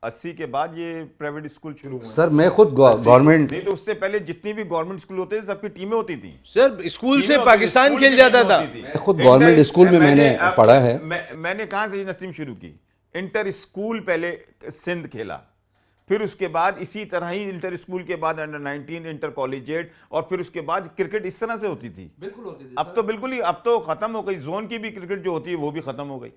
80 के बाद ये प्राइवेट स्कूल शुरू हुए। सर मैं खुद गवर्नमेंट, नहीं तो उससे पहले जितनी भी गवर्नमेंट स्कूल होते थे सबकी टीमें होती थी सर स्कूल से टीमें होती थी, पाकिस्तान स्कूल खेल की जाता टीमें था। होती थी। खुद गवर्नमेंट स्कूल में मैंने पढ़ा है। मैंने कहाँ से नसीम शुरू की, इंटर स्कूल पहले सिंध खेला, फिर उसके बाद इसी तरह ही इंटर स्कूल के बाद अंडर 19, इंटर कॉलेजिएट, और फिर उसके बाद क्रिकेट इस तरह से होती थी। बिल्कुल होती थी। अब तो बिल्कुल ही, अब तो खत्म हो गई, जोन की भी क्रिकेट जो होती है वो भी खत्म हो गई।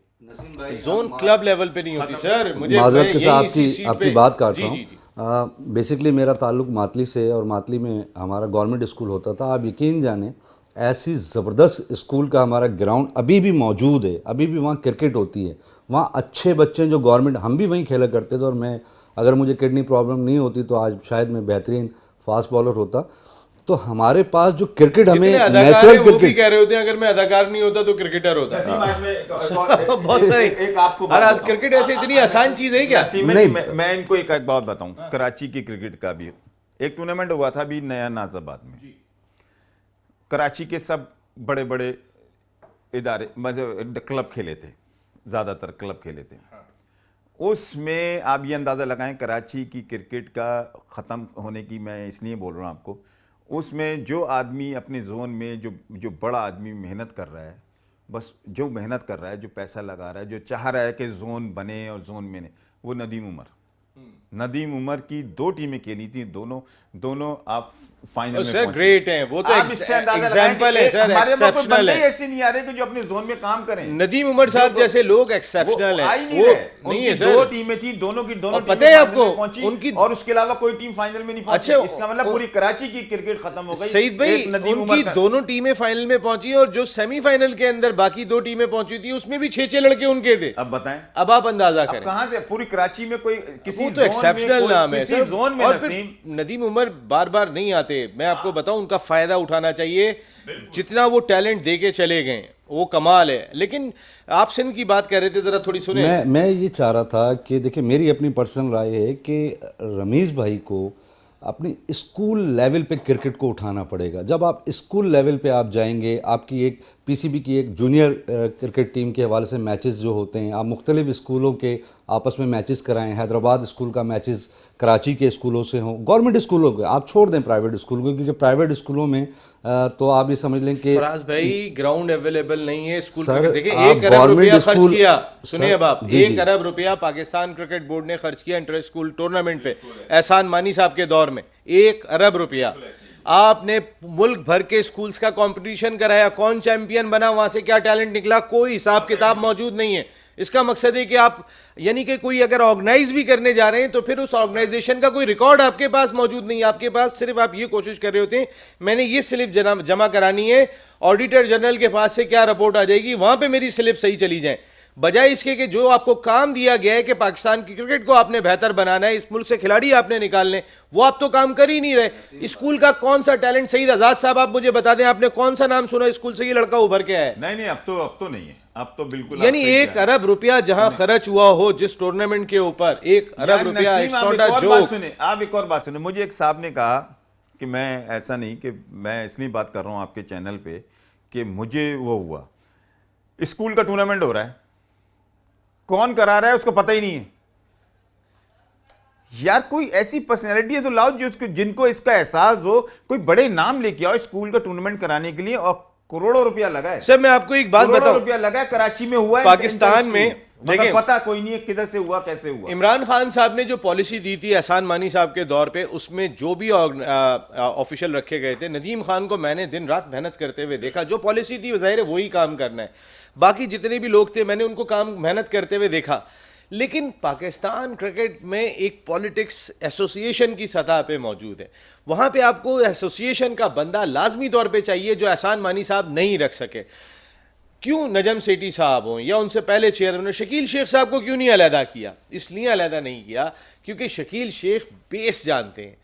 जोन क्लब लेवल पे नहीं होती सर। मुझे माजरत के यही साथ इसी सीट आपकी पे- बात काट जी, रहा जी, जी। हूँ। बेसिकली मेरा ताल्लुक मातली से, और मातली में हमारा गवर्नमेंट स्कूल होता था। आप यकीन जाने ऐसी ज़बरदस्त स्कूल का हमारा ग्राउंड अभी भी मौजूद है, अभी भी वहाँ क्रिकेट होती है। वहाँ अच्छे बच्चे जो गवर्नमेंट, हम भी वहीं खेला करते थे, और मैं अगर मुझे किडनी प्रॉब्लम नहीं होती तो आज शायद मैं बेहतरीन फास्ट बॉलर होता। तो हमारे पास जो क्रिकेट हमें जितने अदाकार हैं नेचुरल वो भी क्रिकेट, कह रहे होते हैं अगर मैं अदाकार नहीं होता तो क्रिकेटर होता। बहुत सारे एक आपको और आज क्रिकेट ऐसे इतनी आसान चीज है क्या? नहीं, मैं इनको एक बात बताऊं, कराची की क्रिकेट का भी एक टूर्नामेंट हुआ था अभी नया नाजाबाद में। कराची के सब बड़े बड़े इदारे मतलब क्लब खेले थे, ज़्यादातर क्लब खेले थे। उसमें आप ये अंदाज़ा लगाएं कराची की क्रिकेट का ख़त्म होने की, मैं इसलिए बोल रहा हूँ आपको, उसमें जो आदमी अपने जोन में जो बड़ा आदमी मेहनत कर रहा है, बस जो मेहनत कर रहा है, जो पैसा लगा रहा है, जो चाह रहा है कि जोन बने और जोन में नहीं, वो नदीम उमर की 2 टीमें खेली थी, दोनों आप फाइनल में सर पहुंचे। ग्रेट हैं वो तो। आप इससे अंदाजा लगाएं कि एग्जाम्पल है सर, हमारे में कोई एक्सेप्शनल बंदे है। ऐसे नहीं आ रहे कि जो अपने जोन में काम करें। नदीम उमर साहब जैसे लोग एक्सेप्शनल वो आ ही हैं, नहीं वो रहे। नहीं है उनकी सर। 2 टीमें थी, दोनों की दोनों और टीमें पता है फाइनल आपको, में पहुंची, उनकी- और उसके अलावा कोई टीम फाइनल में नहीं पहुंची। अच्छा, इसका मतलब पूरी कराची की क्रिकेट खत्म हो गई। सईद भाई, एक नदीम उनकी उमर का- दोनों टीमें फाइनल में पहुंची और जो सेमीफाइनल के अंदर बाकी 2 टीमें पहुंची थी उसमें भी 6-6 लड़के उनके थे। अब बताएं, अब आप अंदाजा अब करें, कहां से पूरी कराची में कोई किसी वो तो जोन में एक्सेप्शनल कोई- नाम है किसी सर। जोन में और नसीम, फिर नदीम उमर बार बार नहीं आते, मैं आपको बताऊं उनका फायदा उठाना चाहिए। जितना वो टैलेंट दे के चले गए वो कमाल है। लेकिन आप सिंध की बात कर रहे थे, जरा थोड़ी सुने। मैं ये चाह रहा था कि देखिए, मेरी अपनी पर्सनल राय है कि रमीज़ भाई को अपनी स्कूल लेवल पे क्रिकेट को उठाना पड़ेगा। जब आप स्कूल लेवल पे आप जाएंगे, आपकी एक पीसीबी की एक जूनियर क्रिकेट टीम के हवाले से मैचेस जो होते हैं, आप मुख्तलिफ स्कूलों के आपस में मैचेस कराएं, हैदराबाद स्कूल का मैचेस कराची के स्कूलों से हों, गवर्नमेंट स्कूलों के, आप छोड़ दें प्राइवेट स्कूल को, क्योंकि प्राइवेट स्कूलों में तो आप ये समझ लें कि फराज भाई ग्राउंड अवेलेबल नहीं है स्कूल सर, क्रिकेट। देखिए आप 1 अरब गवर्नमेंट रुपया खर्च स्कूल- किया, सुनिए सर, अब आप, जी, 1 जी। अरब रुपया पाकिस्तान क्रिकेट बोर्ड ने खर्च किया इंटर स्कूल टूर्नामेंट पे एहसान मानी साहब के दौर में। 1 अरब रुपया आपने मुल्क भर के स्कूल्स का कंपटीशन कराया, कौन चैंपियन बना, वहां से क्या टैलेंट निकला, कोई हिसाब किताब मौजूद नहीं है। इसका मकसद है कि आप यानी कि कोई अगर ऑर्गेनाइज भी करने जा रहे हैं तो फिर उस ऑर्गेनाइजेशन का कोई रिकॉर्ड आपके पास मौजूद नहीं है। आपके पास सिर्फ आप ये कोशिश कर रहे होते हैं मैंने ये स्लिप जमा करानी है, ऑडिटर जनरल के पास से क्या रिपोर्ट आ जाएगी, वहां पे मेरी स्लिप सही चली जाए, बजाय इसके कि जो आपको काम दिया गया है कि पाकिस्तान की क्रिकेट को आपने बेहतर बनाना है, इस मुल्क से खिलाड़ी आपने निकालने, वो आप तो काम कर ही नहीं रहे। स्कूल का कौन सा टैलेंट, सईद आजाद साहब आप मुझे बता दें, आपने कौन सा नाम सुना स्कूल से ये लड़का उभर के आया है? नहीं, अब तो नहीं है, अब तो बिल्कुल। यानी 1 अरब रुपया जहां खर्च हुआ हो जिस टूर्नामेंट के ऊपर, 1 अरब रुपया, आप एक और बात सुने, मुझे एक साहब ने कहा कि मैं ऐसा नहीं कि मैं इसलिए बात कर रहा हूं आपके चैनल पे कि मुझे वो हुआ, स्कूल का टूर्नामेंट हो रहा है, कौन करा रहा है उसको पता ही नहीं है। यार कोई ऐसी पर्सनैलिटी है तो लाओ जिनको इसका एहसास हो, कोई बड़े नाम लेके आओ स्कूल का टूर्नामेंट कराने के लिए, और करोड़ों रुपया लगा है। सर मैं आपको एक बात बताऊं, रुपया लगा है, कराची में हुआ है, पाकिस्तान में देखिए पता कोई नहीं है किधर से हुआ, कैसे हुआ। इमरान खान साहब ने जो पॉलिसी दी थी एहसान मानी साहब के दौर पे, उसमें जो भी ऑफिशियल रखे गए थे, नदीम खान को मैंने दिन रात मेहनत करते हुए देखा। जो पॉलिसी थी ज़ाहिर है वही काम करना है, बाकी जितने भी लोग थे मैंने उनको काम मेहनत करते हुए देखा। लेकिन पाकिस्तान क्रिकेट में एक पॉलिटिक्स एसोसिएशन की सतह पे मौजूद है, वहाँ पे आपको एसोसिएशन का बंदा लाजमी तौर पे चाहिए जो एहसान मानी साहब नहीं रख सके। क्यों नजम सेठी साहब हों या उनसे पहले चेयरमैन शकील शेख साहब को क्यों नहीं अलहदा किया? इसलिए अलहदा नहीं किया क्योंकि शकील शेख बेस जानते हैं,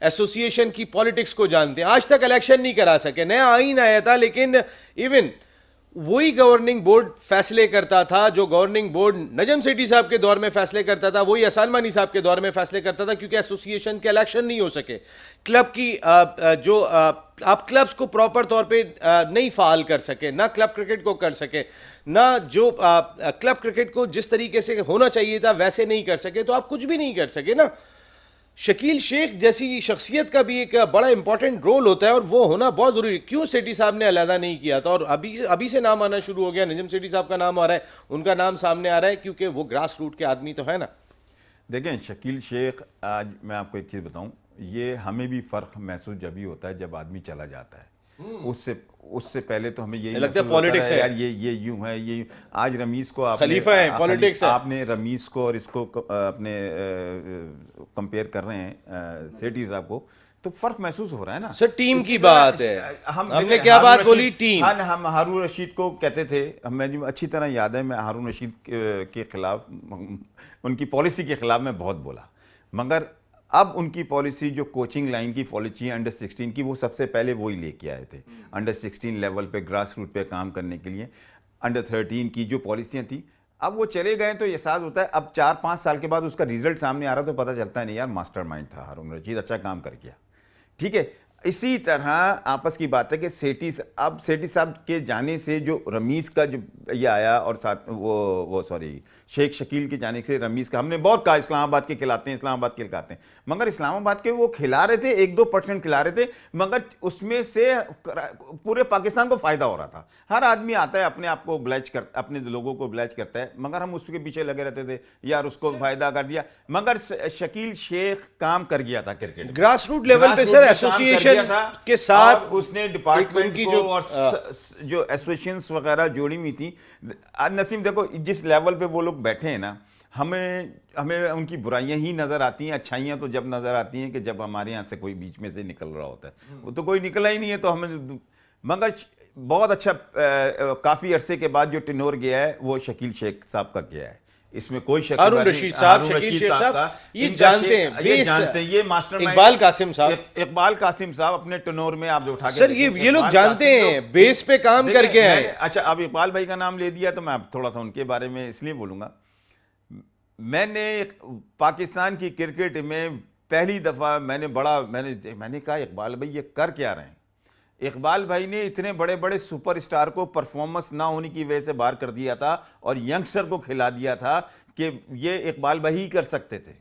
एसोसिएशन की पॉलिटिक्स को जानते हैं। आज तक इलेक्शन नहीं करा सके, नया आईन आया था लेकिन इवन वही गवर्निंग बोर्ड फैसले करता था जो गवर्निंग बोर्ड नजम सेठी साहब के दौर में फैसले करता था, वही एहसान मानी साहब के दौर में फैसले करता था, क्योंकि एसोसिएशन के इलेक्शन नहीं हो सके, क्लब की आप क्लब्स को प्रॉपर तौर पे नहीं फाल कर सके, ना क्लब क्रिकेट को कर सके, ना जो क्लब क्रिकेट को जिस तरीके से होना चाहिए था वैसे नहीं कर सके, तो आप कुछ भी नहीं कर सके ना। शकील शेख जैसी शख्सियत का भी एक बड़ा इंपॉर्टेंट रोल होता है और वो होना बहुत जरूरी है। क्यों सेठी साहब ने अलहदा नहीं किया था, और अभी से नाम आना शुरू हो गया, नजम सेठी साहब का नाम आ रहा है, उनका नाम सामने आ रहा है, क्योंकि वो ग्रास रूट के आदमी तो है ना। देखें शकील शेख, आज मैं आपको एक चीज़ बताऊं, ये हमें भी फ़र्क महसूस जब भी होता है जब आदमी चला जाता है। उससे पहले तो हमें यही लगता है महसूस होता पॉलिटिक्स है यार, ये यूं है, ये यूं। आज रमीज़ को खलीफा है, पॉलिटिक्स है। आपने रमीज़ को और इसको अपने कंपेयर कर रहे हैं सेठी साहब को, तो फर्क महसूस हो रहा है ना सर। टीम इसी की तरह बात है, हमने देखें, क्या हारून बात रशीद- बोली, टीम। हम हारून रशीद को कहते थे, हमें अच्छी तरह याद है, मैं हारून रशीद के खिलाफ, उनकी पॉलिसी के खिलाफ मैं बहुत बोला, मगर अब उनकी पॉलिसी जो कोचिंग लाइन की पॉलिसी है अंडर 16 की, वो सबसे पहले वो ही लेके आए थे। अंडर 16 लेवल पे ग्रास रूट पे काम करने के लिए अंडर 13 की जो पॉलिसियाँ थी, अब वो चले गए तो एहसास होता है, अब 4-5 साल के बाद उसका रिजल्ट सामने आ रहा तो पता चलता है नहीं यार मास्टरमाइंड था हारून रशीद, अच्छा काम कर गया। ठीक है, इसी तरह आपस की बात है कि सेठी साहब के जाने से जो रमीज़ का जो ये आया, और साथ वो सॉरी शेख शकील के जाने से रमीज़ का, हमने बहुत कहा इस्लामाबाद के खिलाते हैं, इस्लामाबाद के खिलाते हैं, मगर इस्लामाबाद के वो खिला रहे थे, 1-2% खिला रहे थे, मगर उसमें से पूरे पाकिस्तान को फ़ायदा हो रहा था। हर आदमी आता है अपने आप को ब्लैच कर, अपने लोगों को ब्लैच करता है, मगर हम उसके पीछे लगे रहते थे यार उसको फ़ायदा कर दिया, मगर शकील शेख काम कर गया था क्रिकेट ग्रास रूट लेवल पे सर, एसोसिएशन के साथ उसने डिपार्टमेंट उनकी को और जो एसोसिएशंस वगैरह जोड़ी हुई थी। नसीम देखो जिस लेवल पे वो लोग बैठे हैं ना, हमें उनकी बुराइयां ही नज़र आती हैं, अच्छाइयां तो जब नज़र आती हैं कि जब हमारे यहाँ से कोई बीच में से निकल रहा होता है, वो तो कोई निकला ही नहीं है, तो हमें, मगर बहुत अच्छा काफ़ी अरसे के बाद जो टेनोर गया है वो शकील शेख साहब का गया है, इसमें कोई शक हारून रशीद साहब, शकील शेख साहब, ये जानते हैं, ये मास्टरमाइंड इकबाल कासिम साहब, इकबाल कासिम साहब अपने टनोर में आप जो उठा के सर ये लोग जानते हैं, बेस पे काम करके आए। अच्छा, अब इकबाल भाई का नाम ले दिया तो मैं थोड़ा सा उनके बारे में इसलिए बोलूंगा, मैंने पाकिस्तान की क्रिकेट में पहली दफ़ा मैंने कहा इकबाल भाई ये कर क्या रहे हैं। इकबाल भाई ने इतने बड़े बड़े सुपरस्टार को परफॉर्मेंस ना होने की वजह से बाहर कर दिया था और यंगस्टर को खिला दिया था कि ये इकबाल भाई ही कर सकते थे,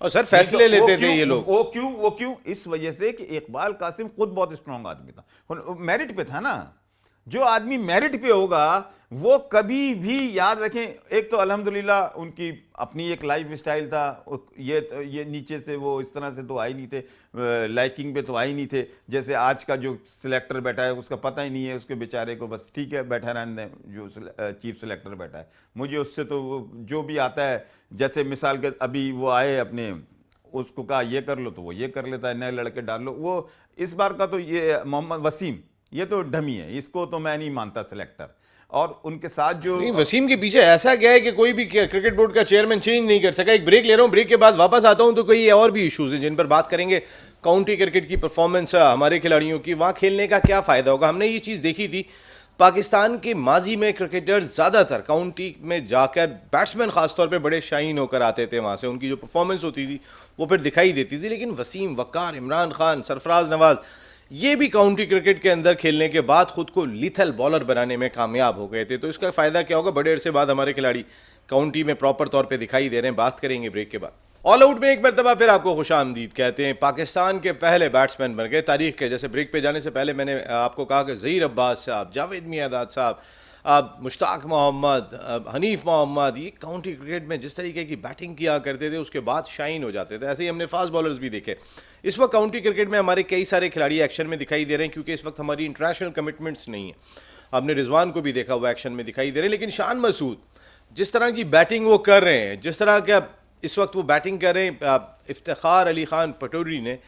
और सर फैसले लेते थे ये लोग। वो क्यों इस वजह से कि इकबाल कासिम खुद बहुत स्ट्रांग आदमी था, मेरिट पे था ना। जो आदमी मेरिट पे होगा वो कभी भी, याद रखें, एक तो अल्हम्दुलिल्लाह उनकी अपनी एक लाइफ स्टाइल था, ये नीचे से वो इस तरह से तो आए नहीं थे, लाइकिंग पे तो आए नहीं थे, जैसे आज का जो सिलेक्टर बैठा है उसका पता ही नहीं है उसके बेचारे को, बस ठीक है बैठा रहने दें, जो चीफ सिलेक्टर बैठा है, मुझे उससे तो जो भी आता है, जैसे मिसाल के अभी वो आए अपने, उसको कहा ये कर लो तो वो ये कर लेता है, नए लड़के डाल लो, वो इस बार का तो ये मोहम्मद वसीम, ये तो डमी है, इसको तो मैं नहीं मानता सिलेक्टर। और उनके साथ जो वसीम के पीछे ऐसा क्या है कि कोई भी क्रिकेट बोर्ड का चेयरमैन चेंज नहीं कर सका। एक ब्रेक ले रहा हूँ, ब्रेक के बाद वापस आता हूँ तो कोई और भी इश्यूज हैं जिन पर बात करेंगे। काउंटी क्रिकेट की परफॉर्मेंस हमारे खिलाड़ियों की, वहाँ खेलने का क्या फ़ायदा होगा। हमने ये चीज़ देखी थी पाकिस्तान के माजी में, क्रिकेटर ज़्यादातर काउंटी में जाकर बैट्समैन ख़ासतौर पे बड़े शाइन होकर आते थे, वहाँ से उनकी जो परफॉर्मेंस होती थी वो फिर दिखाई देती थी। लेकिन वसीम, वक़ार, इमरान खान, सरफराज नवाज़, ये भी काउंटी क्रिकेट के अंदर खेलने के बाद खुद को लीथल बॉलर बनाने में कामयाब हो गए थे। तो इसका फ़ायदा क्या होगा, बड़े अरसे बाद हमारे खिलाड़ी काउंटी में प्रॉपर तौर पे दिखाई दे रहे हैं। बात करेंगे ब्रेक के बाद। ऑल आउट में एक मरतबा फिर आपको खुशामदीद कहते हैं। पाकिस्तान के पहले बैट्समैन बन गए तारीख के। जैसे ब्रेक पे जाने से पहले मैंने आपको कहा कि ज़हीर अब्बास साहब, जावेद मियादाद साहब, मुश्ताक मोहम्मद, हनीफ मोहम्मद, ये काउंटी क्रिकेट में जिस तरीके की बैटिंग किया करते थे उसके बाद शाइन हो जाते थे। ऐसे ही हमने फास्ट बॉलर्स भी देखे। इस वक्त काउंटी क्रिकेट में हमारे कई सारे खिलाड़ी एक्शन में दिखाई दे रहे हैं क्योंकि इस वक्त हमारी इंटरनेशनल कमिटमेंट्स नहीं है। आपने रिजवान को भी देखा हुआ एक्शन में दिखाई दे रहे हैं। लेकिन शान मसूद जिस तरह की बैटिंग वो कर रहे हैं, जिस तरह का इस वक्त वो बैटिंग कर रहे हैं, इफ्तिखार अली खान पटौरी ने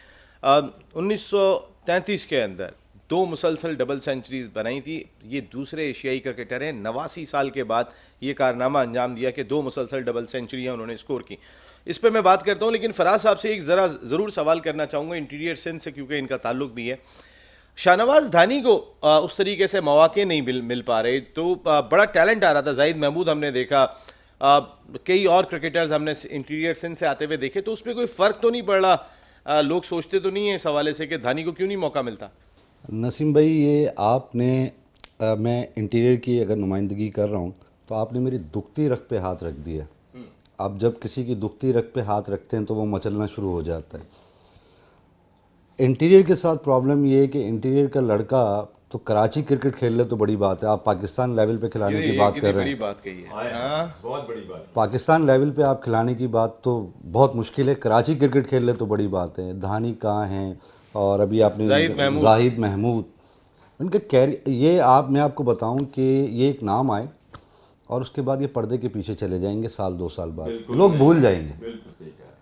1933 के अंदर 2 मुसलसल डबल सेंचुरीज बनाई थी। ये दूसरे एशियाई क्रिकेटर हैं 89 साल के बाद ये कारनामा अंजाम दिया कि 2 मुसलसल डबल सेंचुरियाँ उन्होंने स्कोर की। इस पर मैं बात करता हूँ, लेकिन फराज साहब से एक ज़रूर सवाल करना चाहूँगा इंटीरियर सिंध से, क्योंकि इनका ताल्लुक भी है। शाहनवाज धानी को उस तरीके से मौके नहीं मिल पा रहे, तो बड़ा टैलेंट आ रहा था। जाहिद महमूद हमने देखा, कई और क्रिकेटर्स हमने इंटीरियर सिंध से आते हुए देखे, तो उसमें कोई फ़र्क तो नहीं पड़ रहा? लोग सोचते तो नहीं है इस हवाले से कि धानी को क्यों नहीं मौका मिलता? नसीम भाई, ये आपने मैं इंटीरियर की अगर नुमाइंदगी कर रहा हूँ तो आपने मेरी दुखती रग पे हाथ रख दिया। आप जब किसी की दुखती रग पे हाथ रखते हैं तो वो मचलना शुरू हो जाता है। इंटीरियर के साथ प्रॉब्लम ये है कि इंटीरियर का लड़का तो कराची क्रिकेट खेल ले तो बड़ी बात है, आप पाकिस्तान लेवल पे खिलाने की बात कर रहे हैं। बात कही है, हाँ, बहुत बड़ी बात। पाकिस्तान लेवल पे आप खिलाने की बात तो बहुत मुश्किल है, कराची क्रिकेट खेल ले तो बड़ी बात है। धानी कहाँ हैं, और अभी आपने जाहिद महमूद, उनके कैरियर ये मैं आपको बताऊं कि ये एक नाम आए और उसके बाद ये पर्दे के पीछे चले जाएंगे, साल 2 साल बाद लोग भूल जाएंगे।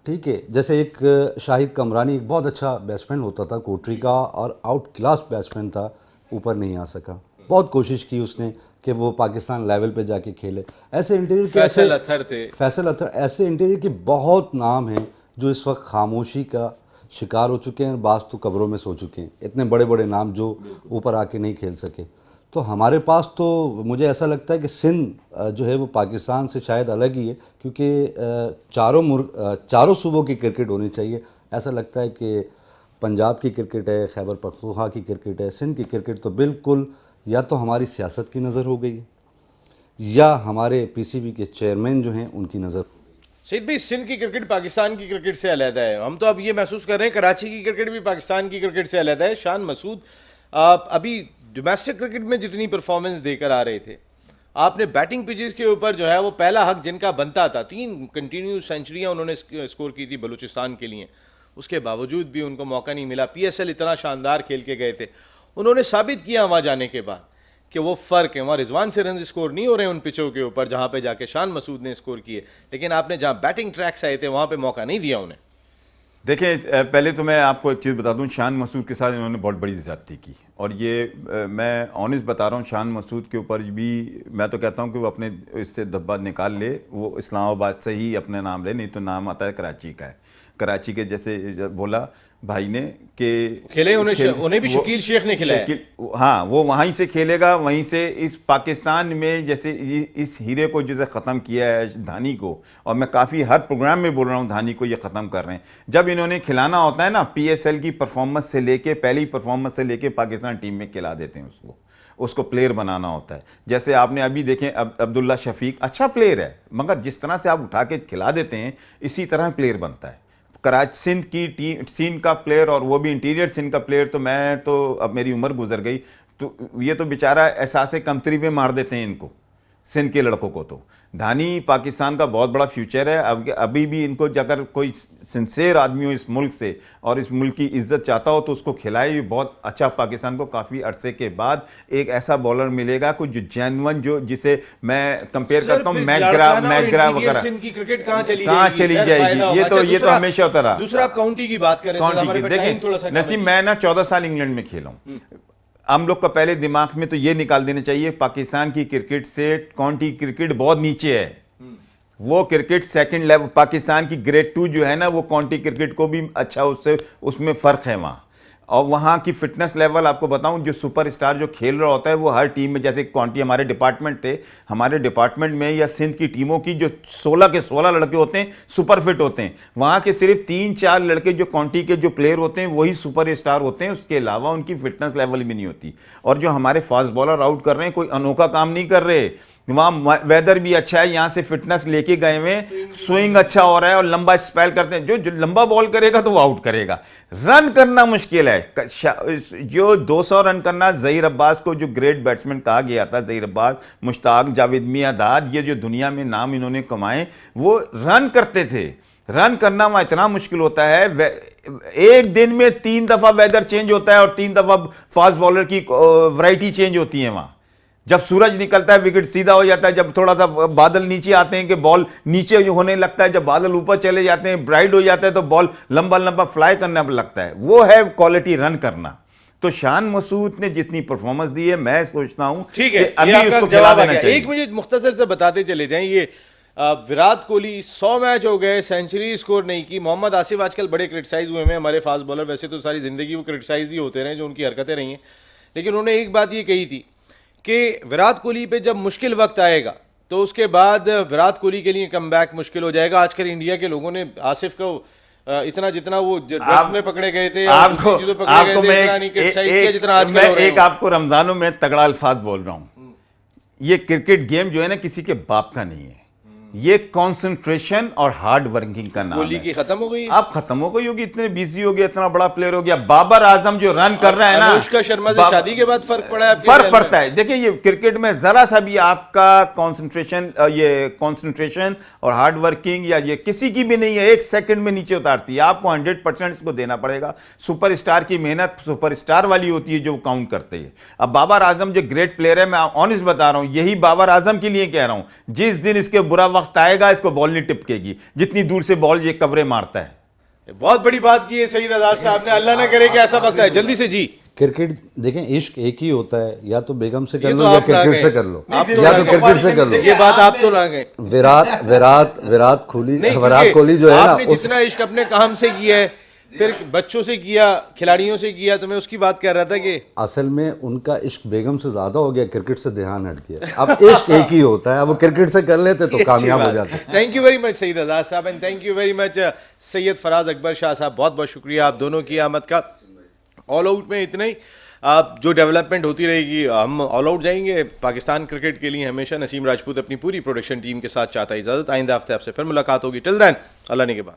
ठीक है, जैसे एक शाहिद कमरानी एक बहुत अच्छा बैट्समैन होता था कोटरी का, और आउट क्लास बैट्समैन था, ऊपर नहीं आ सका। बहुत कोशिश की उसने कि वो पाकिस्तान लेवल पे जाके खेले। ऐसे इंटीरियर के फैसल अतर ऐसे इंटीरियर के बहुत नाम हैं जो इस वक्त खामोशी का शिकार हो चुके हैं, बास तो कब्रों में सो चुके हैं। इतने बड़े बड़े नाम जो ऊपर आके नहीं खेल सके। तो हमारे पास तो मुझे ऐसा लगता है कि सिंध जो है वो पाकिस्तान से शायद अलग ही है, क्योंकि चारों सूबों की क्रिकेट होनी चाहिए। ऐसा लगता है कि पंजाब की क्रिकेट है, खैबर पख्तूनख्वा की क्रिकेट है, सिंध की क्रिकेट तो बिल्कुल या तो हमारी सियासत की नज़र हो गई या हमारे पीसीबी के चेयरमैन जो हैं उनकी नज़र। सईद भाई, सिंध की क्रिकेट पाकिस्तान की क्रिकेट से अलग है। हम तो अब ये महसूस कर रहे हैं कराची की क्रिकेट भी पाकिस्तान की क्रिकेट से अलग है। शान मसूद अभी डोमेस्टिक क्रिकेट में जितनी परफॉर्मेंस देकर आ रहे थे, आपने बैटिंग पिचेस के ऊपर जो है वो पहला हक जिनका बनता था, 3 कंटिन्यू सेंचुरियां उन्होंने स्कोर की थी बलूचिस्तान के लिए, उसके बावजूद भी उनको मौका नहीं मिला। पीएसएल इतना शानदार खेल के गए थे, उन्होंने साबित किया वहाँ जाने के बाद कि वो फ़र्क है। वहाँ रिजवान से रन स्कोर नहीं हो रहे उन पिचों के ऊपर जहाँ पे जाके शान मसूद ने स्कोर किए, लेकिन आपने जहाँ बैटिंग ट्रैक्स आए थे वहाँ पे मौका नहीं दिया उन्हें। देखिए, पहले तो मैं आपको एक चीज़ बता दूं, शान मसूद के साथ इन्होंने बहुत बड़ी ज़्यादती की, और ये मैं ऑनेस्ट बता रहा हूँ। शान मसूद के ऊपर भी मैं तो कहता हूँ कि वो अपने इससे धब्बा निकाल ले, वो इस्लामाबाद से ही अपने नाम ले, नहीं तो नाम आता है कराची का है। कराची के जैसे बोला भाई ने कि खेले उन्हें भी शकील शेख ने खिलाया। हाँ, वो वहीं से खेलेगा, वहीं से इस पाकिस्तान में जैसे इस हीरे को जैसे ख़त्म किया है धानी को, और मैं काफ़ी हर प्रोग्राम में बोल रहा हूँ धानी को ये ख़त्म कर रहे हैं। जब इन्होंने खिलाना होता है ना, पीएसएल की परफॉर्मेंस से लेके, पहली परफॉर्मेंस से लेके पाकिस्तान टीम में खिला देते हैं उसको प्लेयर बनाना होता है। जैसे आपने अभी देखें अब्दुल्ला शफीक अच्छा प्लेयर है, मगर जिस तरह से आप उठा के खिला देते हैं इसी तरह प्लेयर बनता है। कराची सिंध की टीम, सिंध का प्लेयर, और वो भी इंटीरियर सिंध का प्लेयर, तो मैं तो अब मेरी उम्र गुजर गई, तो ये तो बेचारा एहसास कमतरी पे मार देते हैं इनको, सिंध के लड़कों को। तो धानी पाकिस्तान का बहुत बड़ा फ्यूचर है। अब अभी भी इनको अगर कोई सिंसेयर आदमी हो इस मुल्क से और इस मुल्क की इज्जत चाहता हो तो उसको खिलाए। ये बहुत अच्छा, पाकिस्तान को काफ़ी अरसे के बाद एक ऐसा बॉलर मिलेगा कोई जो जेन्युइन, जो जिसे मैं कंपेयर करता हूँ मैकग्रा वगैरह। की क्रिकेट कहाँ चली जाएगी? ये तो हमेशा होता रहा। दूसरा, आप काउंटी की बात करें, देखिए नसीम, मैं ना 14 साल इंग्लैंड में खेला हूँ। हम लोग का पहले दिमाग में तो ये निकाल देना चाहिए, पाकिस्तान की क्रिकेट से काउंटी क्रिकेट बहुत नीचे है। वो क्रिकेट सेकंड लेवल, पाकिस्तान की ग्रेड 2 जो है ना, वो काउंटी क्रिकेट को भी अच्छा, उससे उसमें फ़र्क है वहाँ। और वहाँ की फिटनेस लेवल आपको बताऊं, जो सुपरस्टार जो खेल रहा होता है वो हर टीम में, जैसे काउंटी हमारे डिपार्टमेंट थे, हमारे डिपार्टमेंट में या सिंध की टीमों की जो 16 के 16 लड़के होते हैं सुपर फिट होते हैं। वहाँ के सिर्फ 3-4 लड़के जो काउंटी के जो प्लेयर होते हैं वही सुपर स्टार होते हैं, उसके अलावा उनकी फिटनेस लेवल भी नहीं होती। और जो हमारे फास्ट बॉलर आउट कर रहे हैं कोई अनोखा काम नहीं कर रहे, वहाँ वेदर भी अच्छा है, यहाँ से फिटनेस लेके गए हुए, स्विंग अच्छा हो रहा है और लंबा स्पेल करते हैं। जो लंबा बॉल करेगा तो वो आउट करेगा। रन करना मुश्किल है, जो 200 रन करना, ज़हीर अब्बास को जो ग्रेट बैट्समैन कहा गया था, ज़हीर अब्बास, मुश्ताक, जावेद मियांदाद, ये जो दुनिया में नाम इन्होंने कमाए, वो रन करते थे। रन करना वहाँ इतना मुश्किल होता है, एक दिन में 3 दफ़ा वेदर चेंज होता है और 3 दफ़ा फास्ट बॉलर की वैरायटी चेंज होती है वहाँ। जब सूरज निकलता है विकेट सीधा हो जाता है, जब थोड़ा सा बादल नीचे आते हैं कि बॉल नीचे होने लगता है, जब बादल ऊपर चले जाते हैं ब्राइट हो जाता है तो बॉल लंबा लंबा फ्लाई करने लगता है। वो है क्वालिटी रन करना। तो शान मसूद ने जितनी परफॉर्मेंस दी है, मैं सोचता हूं ठीक है, अभी उसको खिला देना चाहिए। एक मुझे मुख्तसर से बताते चले जाएं, ये विराट कोहली 100 मैच हो गए, सेंचुरी स्कोर नहीं की। मोहम्मद आसिफ आजकल बड़े क्रिटिसाइज हुए हैं, हमारे फास्ट बॉलर। वैसे तो सारी ज़िंदगी वो क्रिटिसाइज ही होते रहे जो उनकी हरकतें रही हैं, लेकिन उन्होंने एक बात ये कही थी कि विराट कोहली पे जब मुश्किल वक्त आएगा तो उसके बाद विराट कोहली के लिए कमबैक मुश्किल हो जाएगा। आजकल इंडिया के लोगों ने आसिफ को इतना जितना वो ड्रग्स में पकड़े गए थे, आपको चीजों पकड़े गए थे, इतना नहीं क्रिटिसाइज किया जितना आजकल हो रहे एक आपको रमजानों में तगड़ा अल्फाज बोल रहा हूं। ये क्रिकेट गेम जो है ना किसी के बाप का नहीं है, ये कंसंट्रेशन और हार्ड वर्किंग का नाम कोहली है। की खत्म हो गई, अब खत्म हो गई होगी, इतने बिजी हो गया, इतना बड़ा प्लेयर हो गया। बाबर आजम जो रन कर रहा है ना, अनुष्का शर्मा से शादी के बाद फर्क पड़ा है आपके फर्क ख्याल में? पड़ता है। देखिए ये क्रिकेट में जरा सा भी आपका कंसंट्रेशन और हार्ड वर्किंग या ये किसी की भी नहीं है, एक सेकंड में नीचे उतारती है। आपको 100% इसको देना पड़ेगा। सुपरस्टार की मेहनत सुपरस्टार वाली होती है जो काउंट करते हैं। अब बाबर आजम जो ग्रेट प्लेयर है, मैं ऑनेस्ट बता रहा हूं, यही बाबर आजम के लिए कह रहा हूं, जिस दिन इसके बुरा वक्त आएगा इसको बॉल नहीं टिपकेगी, जितनी दूर से बॉल ये कवरे मारता है। बहुत बड़ी बात की है सईद आजाद साहब ने। अल्लाह ना करे कि ऐसा वक्त आए। जल्दी से जी। क्रिकेट देखें, इश्क एक ही होता है, या तो बेगम से कर ये लो तो या आप ना क्रिकेट गए। से कर लो, आप तो या ना तो गए। क्रिकेट से कर लो। ये बात आप तो ना गए। विराट नहीं, कोहली जो है ना, आपने जितना इश्क अपने काम से किया है, फिर बच्चों से किया, खिलाड़ियों से किया, तो मैं उसकी बात कर रहा था कि असल में उनका इश्क बेगम से ज्यादा हो गया, क्रिकेट से ध्यान हट गया। अब इश्क एक ही होता है, अब वो क्रिकेट से कर लेते तो कामयाब हो जाते। Thank you very much Saeed Azad sahab, and thank you very much Syed Faraz Akbar Shah sahab. बहुत बहुत शुक्रिया आप दोनों की आमद का। ऑल आउट में इतना ही, आप जो डेवलपमेंट होती रहेगी, हम ऑल आउट जाएंगे पाकिस्तान क्रिकेट के लिए हमेशा। नसीम राजपूत अपनी पूरी प्रोडक्शन टीम के साथ चाहता है इजाज़त। आइंदा हफ्ते आपसे फिर मुलाकात होगी। टिल देन अल्लाह ने के बाद।